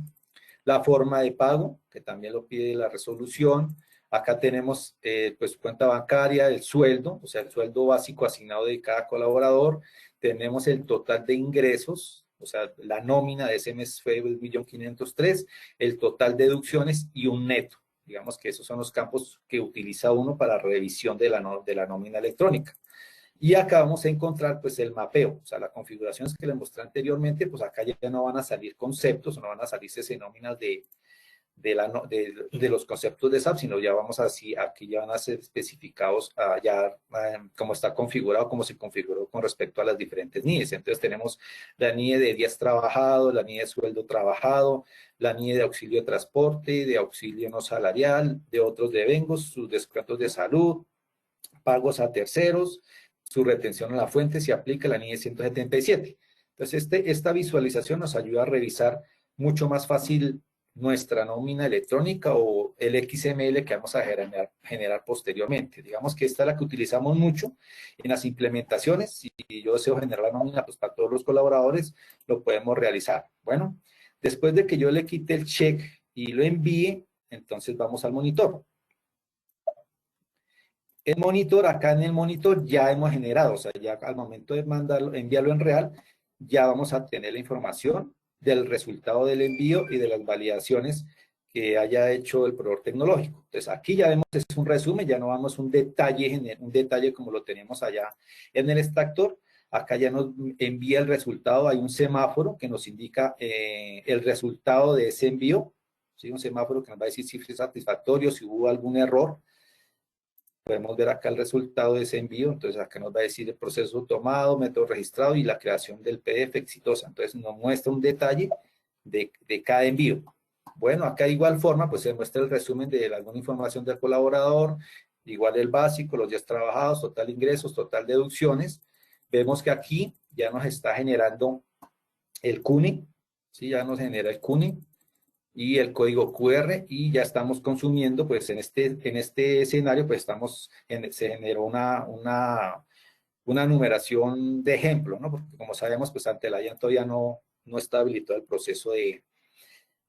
la forma de pago, que también lo pide la resolución. Acá tenemos pues cuenta bancaria, el sueldo, o sea, el sueldo básico asignado de cada colaborador. Tenemos el total de ingresos, o sea, la nómina de ese mes fue 1.503.000, el total de deducciones y un neto. Digamos que esos son los campos que utiliza uno para revisión de la nómina electrónica. Y acá vamos a encontrar pues el mapeo, o sea, las configuraciones que les mostré anteriormente, pues acá ya no van a salir conceptos, no van a salirse nóminas de los conceptos de SAP, sino ya vamos así, aquí ya van a ser especificados ya cómo está configurado, cómo se configuró con respecto a las diferentes NIEs. Entonces tenemos la NIE de días trabajados, la NIE de sueldo trabajado, la NIE de auxilio de transporte, de auxilio no salarial, de otros devengos, sus descuentos de salud, pagos a terceros, su retención a la fuente, se aplica la NIE 177. Entonces, esta visualización nos ayuda a revisar mucho más fácil nuestra nómina electrónica o el XML que vamos a generar posteriormente. Digamos que esta es la que utilizamos mucho en las implementaciones. Si yo deseo generar la nómina pues, para todos los colaboradores, lo podemos realizar. Bueno, después de que yo le quite el check y lo envíe, entonces vamos al monitor. El monitor, acá en el monitor ya hemos generado, o sea, ya al momento de mandarlo, enviarlo en real, ya vamos a tener la información del resultado del envío y de las validaciones que haya hecho el proveedor tecnológico. Entonces, aquí ya vemos, es un resumen, ya no vamos un detalle como lo tenemos allá en el extractor. Acá ya nos envía el resultado, hay un semáforo que nos indica el resultado de ese envío, ¿sí? Un semáforo que nos va a decir si fue satisfactorio, si hubo algún error. Podemos ver acá el resultado de ese envío, entonces acá nos va a decir el proceso tomado, método registrado y la creación del PDF exitosa. Entonces nos muestra un detalle de cada envío. Bueno, acá de igual forma, pues se muestra el resumen de alguna información del colaborador, igual el básico, los días trabajados, total ingresos, total deducciones. Vemos que aquí ya nos está generando el CUNI, ¿sí? Ya nos genera el CUNI y el código QR y ya estamos consumiendo, pues en este escenario, pues se generó una numeración de ejemplo, ¿no? Porque como sabemos, pues ante la DIAN todavía no está habilitado el proceso de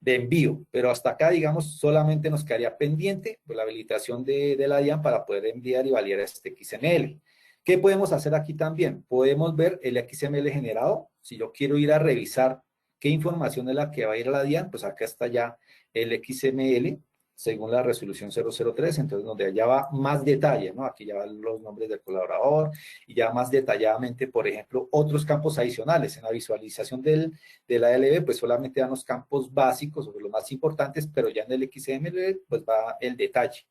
envío, pero hasta acá, digamos, solamente nos quedaría pendiente pues, la habilitación de la DIAN para poder enviar y validar este XML. ¿Qué podemos hacer aquí también? Podemos ver el XML generado. Si yo quiero ir a revisar qué información es la que va a ir a la DIAN, pues acá está ya el XML según la resolución 003, entonces donde allá va más detalle, ¿no? Aquí ya van los nombres del colaborador y ya más detalladamente, por ejemplo, otros campos adicionales. En la visualización de la LB, pues solamente dan los campos básicos o los más importantes, pero ya en el XML, pues va el detalle.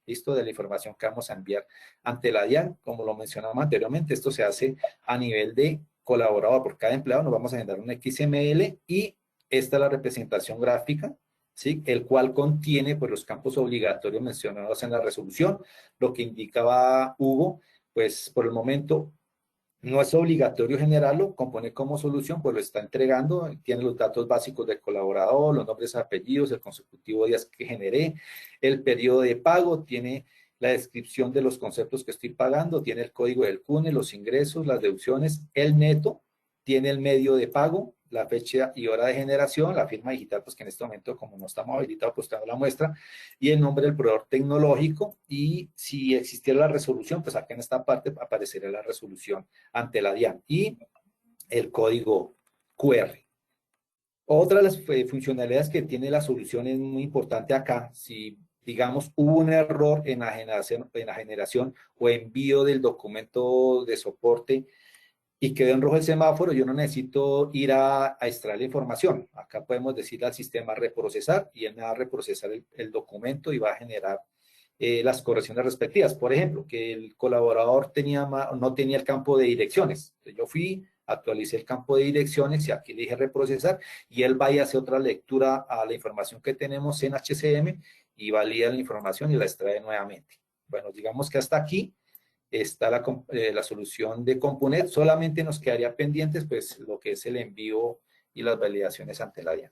¿Listo? De la información que vamos a enviar ante la DIAN, como lo mencionamos anteriormente, esto se hace a nivel de colaborador. Por cada empleado nos vamos a generar un XML y esta es la representación gráfica, ¿sí? El cual contiene pues, los campos obligatorios mencionados en la resolución. Lo que indicaba Hugo, pues por el momento No es obligatorio generarlo, componer como solución, pues lo está entregando, tiene los datos básicos del colaborador, los nombres, apellidos, el consecutivo de días que generé, el periodo de pago, tiene la descripción de los conceptos que estoy pagando, tiene el código del CUNE, los ingresos, las deducciones, el neto, tiene el medio de pago, la fecha y hora de generación, la firma digital, pues que en este momento, como no estamos habilitados, pues tengo la muestra, y el nombre del proveedor tecnológico, y si existiera la resolución, pues acá en esta parte aparecería la resolución ante la DIAN y el código QR. Otra de las funcionalidades que tiene la solución es muy importante acá. Si, digamos, hubo un error en la generación o envío del documento de soporte y quedó en rojo el semáforo, yo no necesito ir a extraer la información. Acá podemos decirle al sistema reprocesar y él me va a reprocesar el documento y va a generar las correcciones respectivas. Por ejemplo, que el colaborador no tenía el campo de direcciones. Entonces yo fui, actualicé el campo de direcciones y aquí le dije reprocesar y él va y hace otra lectura a la información que tenemos en HCM y valida la información y la extrae nuevamente. Bueno, digamos que hasta aquí está la solución de Componet. Solamente nos quedaría pendientes pues lo que es el envío y las validaciones ante la DIAN.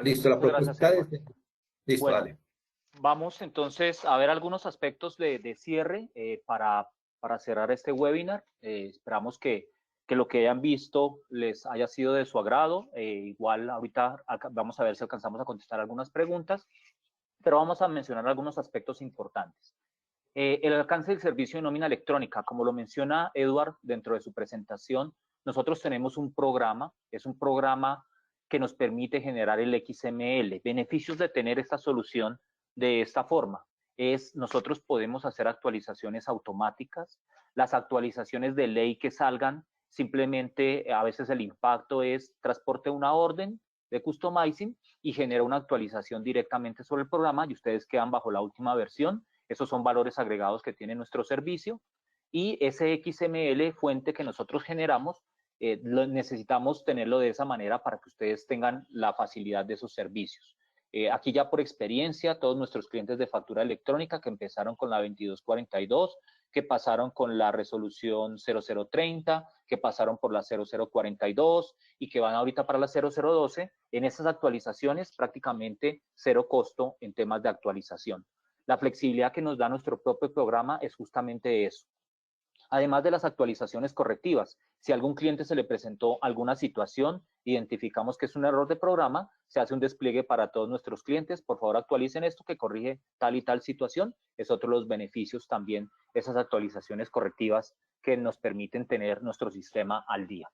Listo, la Muchas gracias, propuesta Edward. es... Listo, Bueno, dale. vamos entonces a ver algunos aspectos de cierre para cerrar este webinar. Esperamos que lo que hayan visto les haya sido de su agrado. Igual ahorita vamos a ver si alcanzamos a contestar algunas preguntas, pero vamos a mencionar algunos aspectos importantes. El alcance del servicio de nómina electrónica, como lo menciona Edward dentro de su presentación, nosotros tenemos un programa, es un programa que nos permite generar el XML. Beneficios de tener esta solución de esta forma es nosotros podemos hacer actualizaciones automáticas, las actualizaciones de ley que salgan, simplemente a veces el impacto es transporte una orden de customizing y genera una actualización directamente sobre el programa y ustedes quedan bajo la última versión. Esos son valores agregados que tiene nuestro servicio y ese XML fuente que nosotros generamos necesitamos tenerlo de esa manera para que ustedes tengan la facilidad de esos servicios. Aquí ya por experiencia, todos nuestros clientes de factura electrónica que empezaron con la 2242, que pasaron con la resolución 0030, que pasaron por la 0042 y que van ahorita para la 0012, en esas actualizaciones prácticamente cero costo en temas de actualización. La flexibilidad que nos da nuestro propio programa es justamente eso. Además de las actualizaciones correctivas, si a algún cliente se le presentó alguna situación, identificamos que es un error de programa, se hace un despliegue para todos nuestros clientes, por favor actualicen esto que corrige tal y tal situación, es otro de los beneficios también, esas actualizaciones correctivas que nos permiten tener nuestro sistema al día.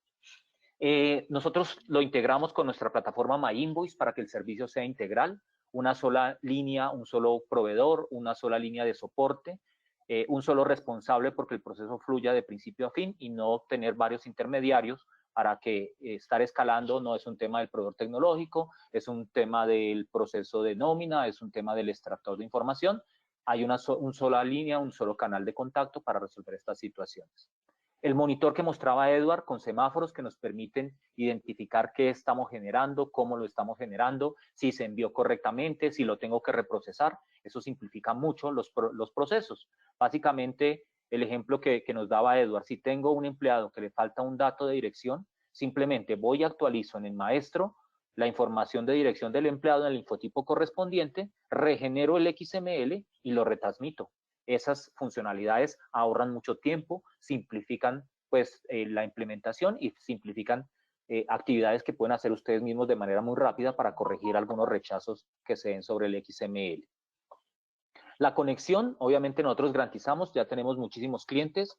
Nosotros lo integramos con nuestra plataforma MyInvoice para que el servicio sea integral, una sola línea, un solo proveedor, una sola línea de soporte, un solo responsable porque el proceso fluya de principio a fin y no tener varios intermediarios para que estar escalando no es un tema del proveedor tecnológico, es un tema del proceso de nómina, es un tema del extractor de información. Hay una sola línea, un solo canal de contacto para resolver estas situaciones. El monitor que mostraba Edward con semáforos que nos permiten identificar qué estamos generando, cómo lo estamos generando, si se envió correctamente, si lo tengo que reprocesar. Eso simplifica mucho los procesos. Básicamente, el ejemplo que nos daba Edward, si tengo un empleado que le falta un dato de dirección, simplemente voy y actualizo en el maestro la información de dirección del empleado en el infotipo correspondiente, regenero el XML y lo retransmito. Esas funcionalidades ahorran mucho tiempo, simplifican pues la implementación y simplifican actividades que pueden hacer ustedes mismos de manera muy rápida para corregir algunos rechazos que se den sobre el XML. La conexión, obviamente nosotros garantizamos, ya tenemos muchísimos clientes,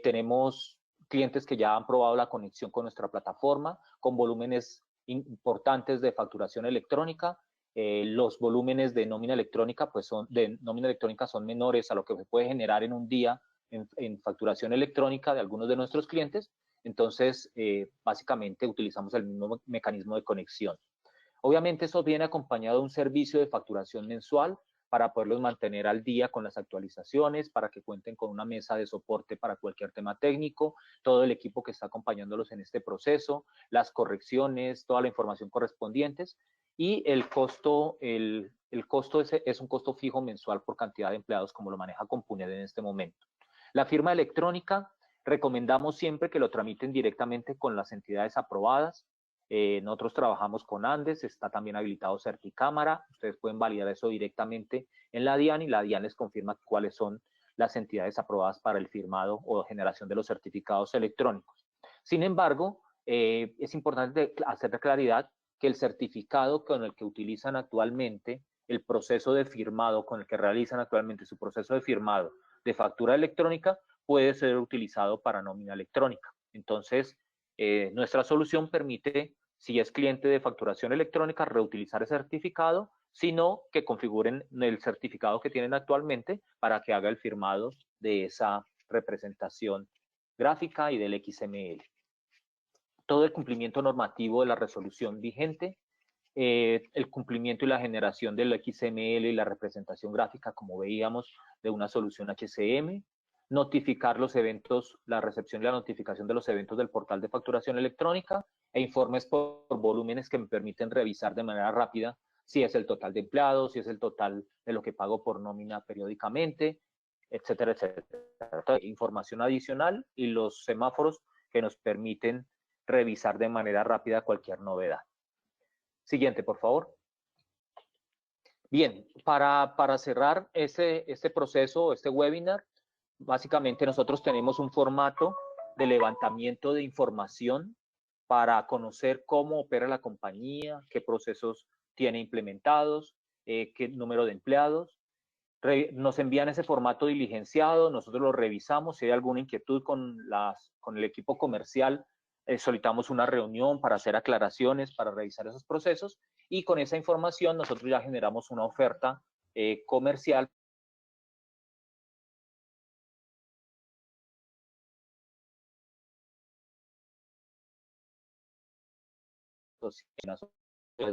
tenemos clientes que ya han probado la conexión con nuestra plataforma, con volúmenes importantes de facturación electrónica. Los volúmenes de nómina electrónica son menores a lo que se puede generar en un día en facturación electrónica de algunos de nuestros clientes. Entonces, básicamente utilizamos el mismo mecanismo de conexión. Obviamente eso viene acompañado de un servicio de facturación mensual para poderlos mantener al día con las actualizaciones, para que cuenten con una mesa de soporte para cualquier tema técnico, todo el equipo que está acompañándolos en este proceso, las correcciones, toda la información correspondientes, y el costo es un costo fijo mensual por cantidad de empleados, como lo maneja Compunet en este momento. La firma electrónica, recomendamos siempre que lo tramiten directamente con las entidades aprobadas. Nosotros trabajamos con Andes, está también habilitado Certicámara, ustedes pueden validar eso directamente en la DIAN y la DIAN les confirma cuáles son las entidades aprobadas para el firmado o generación de los certificados electrónicos. Sin embargo, es importante hacer la claridad que el certificado con el que utilizan actualmente, el proceso de firmado con el que realizan actualmente su proceso de firmado de factura electrónica, puede ser utilizado para nómina electrónica. Entonces, nuestra solución permite, si es cliente de facturación electrónica, reutilizar el certificado, sino que configuren el certificado que tienen actualmente para que haga el firmado de esa representación gráfica y del XML. Todo el cumplimiento normativo de la resolución vigente, el cumplimiento y la generación del XML y la representación gráfica, como veíamos, de una solución HCM, notificar los eventos, la recepción y la notificación de los eventos del portal de facturación electrónica e informes por volúmenes que me permiten revisar de manera rápida si es el total de empleados, si es el total de lo que pago por nómina periódicamente, etcétera, etcétera. Información adicional y los semáforos que nos permiten revisar de manera rápida cualquier novedad. Siguiente, por favor. Bien, para cerrar este proceso, este webinar, básicamente nosotros tenemos un formato de levantamiento de información para conocer cómo opera la compañía, qué procesos tiene implementados, qué número de empleados. Nos envían ese formato diligenciado, nosotros lo revisamos, si hay alguna inquietud con el equipo comercial, solicitamos una reunión para hacer aclaraciones, para revisar esos procesos, y con esa información nosotros ya generamos una oferta comercial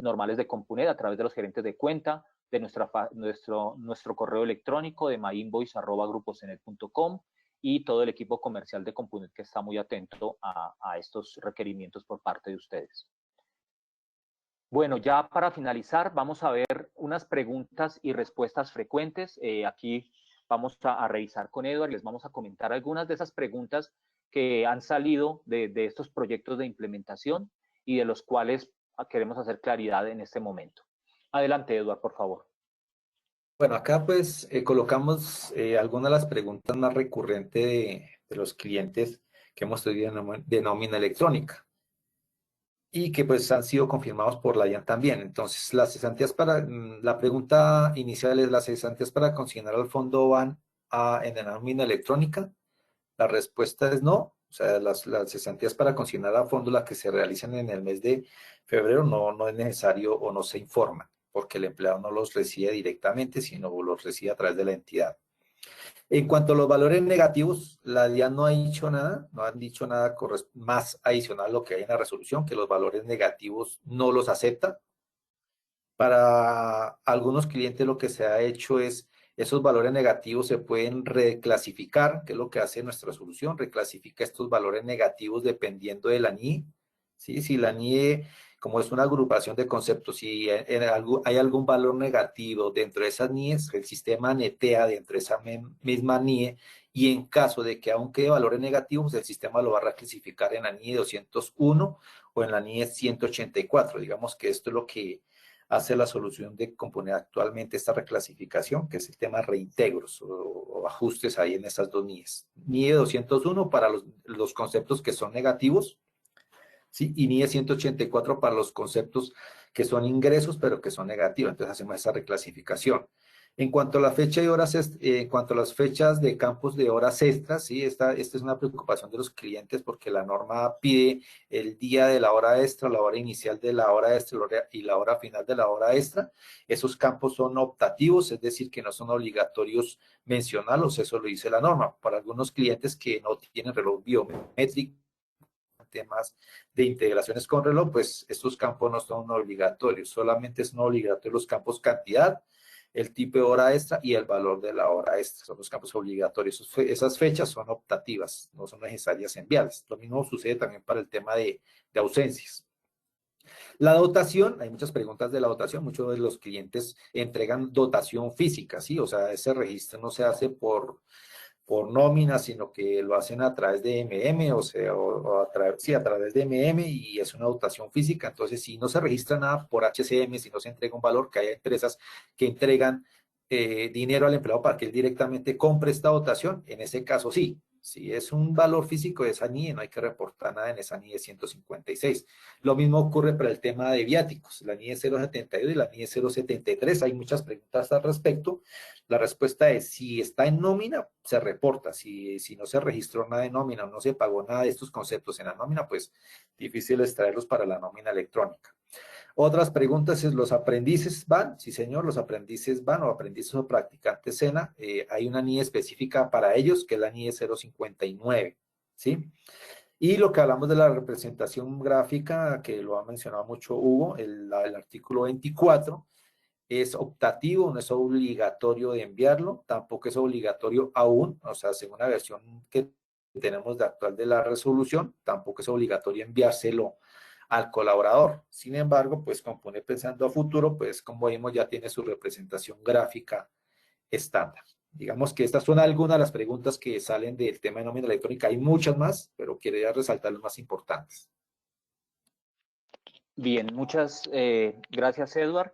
normales de Compunet a través de los gerentes de cuenta, de nuestro correo electrónico de myinvoice@grupocenet.com y todo el equipo comercial de Compunet que está muy atento a estos requerimientos por parte de ustedes. Bueno, ya para finalizar, vamos a ver unas preguntas y respuestas frecuentes. Aquí vamos a revisar con Edward y les vamos a comentar algunas de esas preguntas que han salido de estos proyectos de implementación y de los cuales queremos hacer claridad en este momento. Adelante, Edward, por favor. Bueno, acá pues colocamos algunas de las preguntas más recurrentes de los clientes que hemos tenido de nómina electrónica y que pues han sido confirmados por la DIAN también. Entonces, las cesantías la pregunta inicial es, ¿las cesantías para consignar al fondo van en la nómina electrónica? La respuesta es no. O sea, las cesantías para consignar a fondo, las que se realizan en el mes de febrero, no es necesario o no se informan, porque el empleado no los recibe directamente, sino los recibe a través de la entidad. En cuanto a los valores negativos, la DIAN no ha dicho nada, no han dicho nada más adicional a lo que hay en la resolución, que los valores negativos no los acepta. Para algunos clientes lo que se ha hecho es, esos valores negativos se pueden reclasificar, que es lo que hace nuestra solución, reclasifica estos valores negativos dependiendo de la NIE. ¿Sí? Si la NIE, como es una agrupación de conceptos, si hay algún valor negativo dentro de esas NIEs, el sistema netea dentro de esa misma NIE, y en caso de que aún quede valores negativos, el sistema lo va a reclasificar en la NIE 201 o en la NIE 184. Digamos que esto es lo que hace la solución de Compunet actualmente, esta reclasificación, que es el tema reintegros o ajustes ahí en esas dos NIEs. NIE 201 para los conceptos que son negativos, ¿sí? Y NIE 184 para los conceptos que son ingresos, pero que son negativos. Entonces hacemos esa reclasificación. En cuanto a la fecha de horas, en cuanto a las fechas de campos de horas extras, ¿sí? Esta es una preocupación de los clientes porque la norma pide el día de la hora extra, la hora inicial de la hora extra y la hora final de la hora extra. Esos campos son optativos, es decir, que no son obligatorios mencionarlos, eso lo dice la norma. Para algunos clientes que no tienen reloj biométrico, temas de integraciones con reloj, pues estos campos no son obligatorios, solamente son obligatorios los campos cantidad, el tipo de hora extra y el valor de la hora extra. Son los campos obligatorios. Esas fechas son optativas, no son necesarias enviarlas. Lo mismo sucede también para el tema de ausencias. La dotación, hay muchas preguntas de la dotación, muchos de los clientes entregan dotación física, ¿sí? O sea, ese registro no se hace por nómina, sino que lo hacen a través de MM, o sea, sí, a través de MM y es una dotación física. Entonces, si no se registra nada por HCM, si no se entrega un valor, que hay empresas que entregan dinero al empleado para que él directamente compre esta dotación, en ese caso sí. Si es un valor físico de esa NIE, no hay que reportar nada en esa NIE 156. Lo mismo ocurre para el tema de viáticos, la NIE 072 y la NIE 073. Hay muchas preguntas al respecto. La respuesta es, si está en nómina, se reporta. Si no se registró nada de nómina o no se pagó nada de estos conceptos en la nómina, pues difícil extraerlos para la nómina electrónica. Otras preguntas es, ¿los aprendices van? Sí, señor, los aprendices van, o aprendices o practicantes SENA. Hay una NIE específica para ellos, que es la NIE 059, ¿sí? Y lo que hablamos de la representación gráfica, que lo ha mencionado mucho Hugo, el artículo 24, es optativo, no es obligatorio de enviarlo, tampoco es obligatorio aún, o sea, según la versión que tenemos de actual de la resolución, tampoco es obligatorio enviárselo al colaborador. Sin embargo, pues Compunet pensando a futuro, pues como vimos ya tiene su representación gráfica estándar. Digamos que estas son algunas de las preguntas que salen del tema de nómina electrónica. Hay muchas más, pero quería resaltar las más importantes. Bien, muchas gracias, Eduard.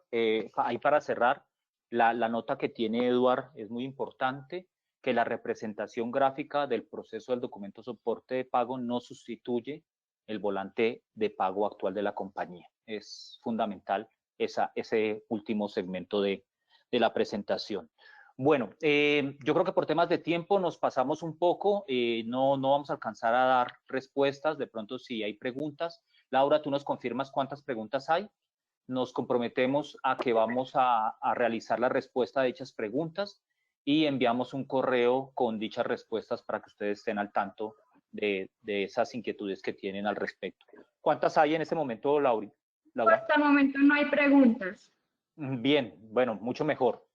Ahí para cerrar, la nota que tiene Eduard es muy importante, que la representación gráfica del proceso del documento soporte de pago no sustituye el volante de pago actual de la compañía. Es fundamental ese último segmento de la presentación. Bueno, yo creo que por temas de tiempo nos pasamos un poco, no vamos a alcanzar a dar respuestas, de pronto si hay preguntas. Laura, tú nos confirmas cuántas preguntas hay. Nos comprometemos a que vamos a realizar la respuesta de dichas preguntas y enviamos un correo con dichas respuestas para que ustedes estén al tanto de esas inquietudes que tienen al respecto. ¿Cuántas hay en este momento, Laura? Hasta el momento no hay preguntas. Bien, bueno, mucho mejor.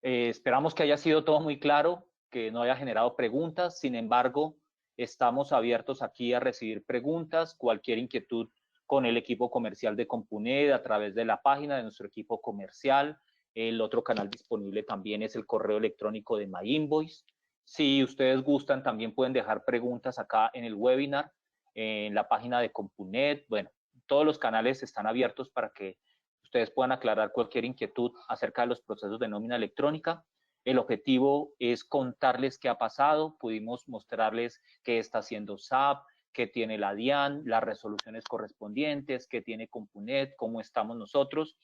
Esperamos que haya sido todo muy claro, que no haya generado preguntas. Sin embargo, estamos abiertos aquí a recibir preguntas, cualquier inquietud con el equipo comercial de Compunet a través de la página de nuestro equipo comercial. El otro canal disponible también es el correo electrónico de MyInvoice. Si ustedes gustan, también pueden dejar preguntas acá en el webinar, en la página de Compunet. Bueno, todos los canales están abiertos para que ustedes puedan aclarar cualquier inquietud acerca de los procesos de nómina electrónica. El objetivo es contarles qué ha pasado, pudimos mostrarles qué está haciendo SAP, qué tiene la DIAN, las resoluciones correspondientes, qué tiene Compunet, cómo estamos nosotros.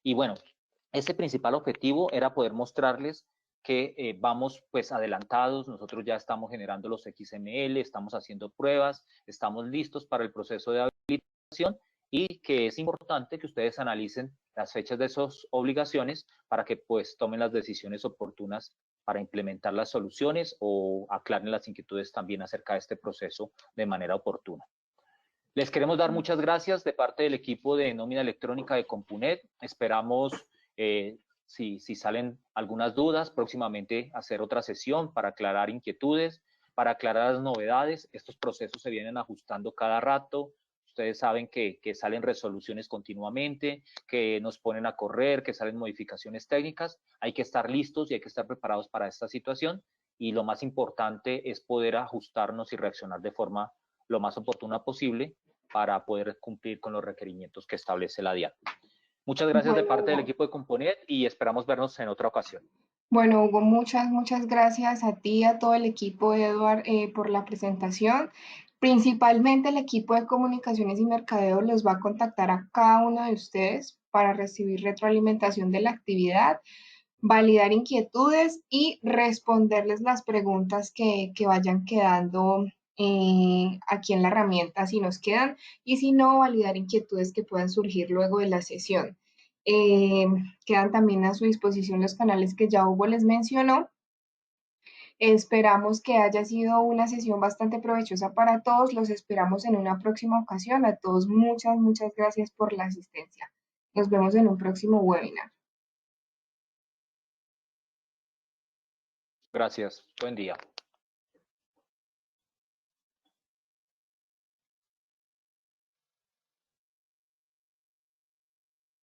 Y bueno, ese principal objetivo era poder mostrarles que vamos pues adelantados, nosotros ya estamos generando los XML, estamos haciendo pruebas, estamos listos para el proceso de habilitación y que es importante que ustedes analicen las fechas de esas obligaciones para que pues tomen las decisiones oportunas para implementar las soluciones o aclaren las inquietudes también acerca de este proceso de manera oportuna. Les queremos dar muchas gracias de parte del equipo de nómina electrónica de Compunet. Esperamos, si salen algunas dudas, próximamente hacer otra sesión para aclarar inquietudes, para aclarar las novedades. Estos procesos se vienen ajustando cada rato. Ustedes saben que salen resoluciones continuamente, que nos ponen a correr, que salen modificaciones técnicas. Hay que estar listos y hay que estar preparados para esta situación. Y lo más importante es poder ajustarnos y reaccionar de forma lo más oportuna posible para poder cumplir con los requerimientos que establece la DIAN. Muchas gracias de parte del equipo de Compunet y esperamos vernos en otra ocasión. Bueno, Hugo, muchas gracias a ti y a todo el equipo, Eduard, por la presentación. Principalmente el equipo de comunicaciones y mercadeo los va a contactar a cada uno de ustedes para recibir retroalimentación de la actividad, validar inquietudes y responderles las preguntas que vayan quedando aquí en la herramienta, si nos quedan, y si no, validar inquietudes que puedan surgir luego de la sesión. Quedan también a su disposición los canales que ya Hugo les mencionó. Esperamos que haya sido una sesión bastante provechosa para todos. Los esperamos en una próxima ocasión. A todos muchas gracias por la asistencia. Nos vemos en un próximo webinar. Gracias. Buen día.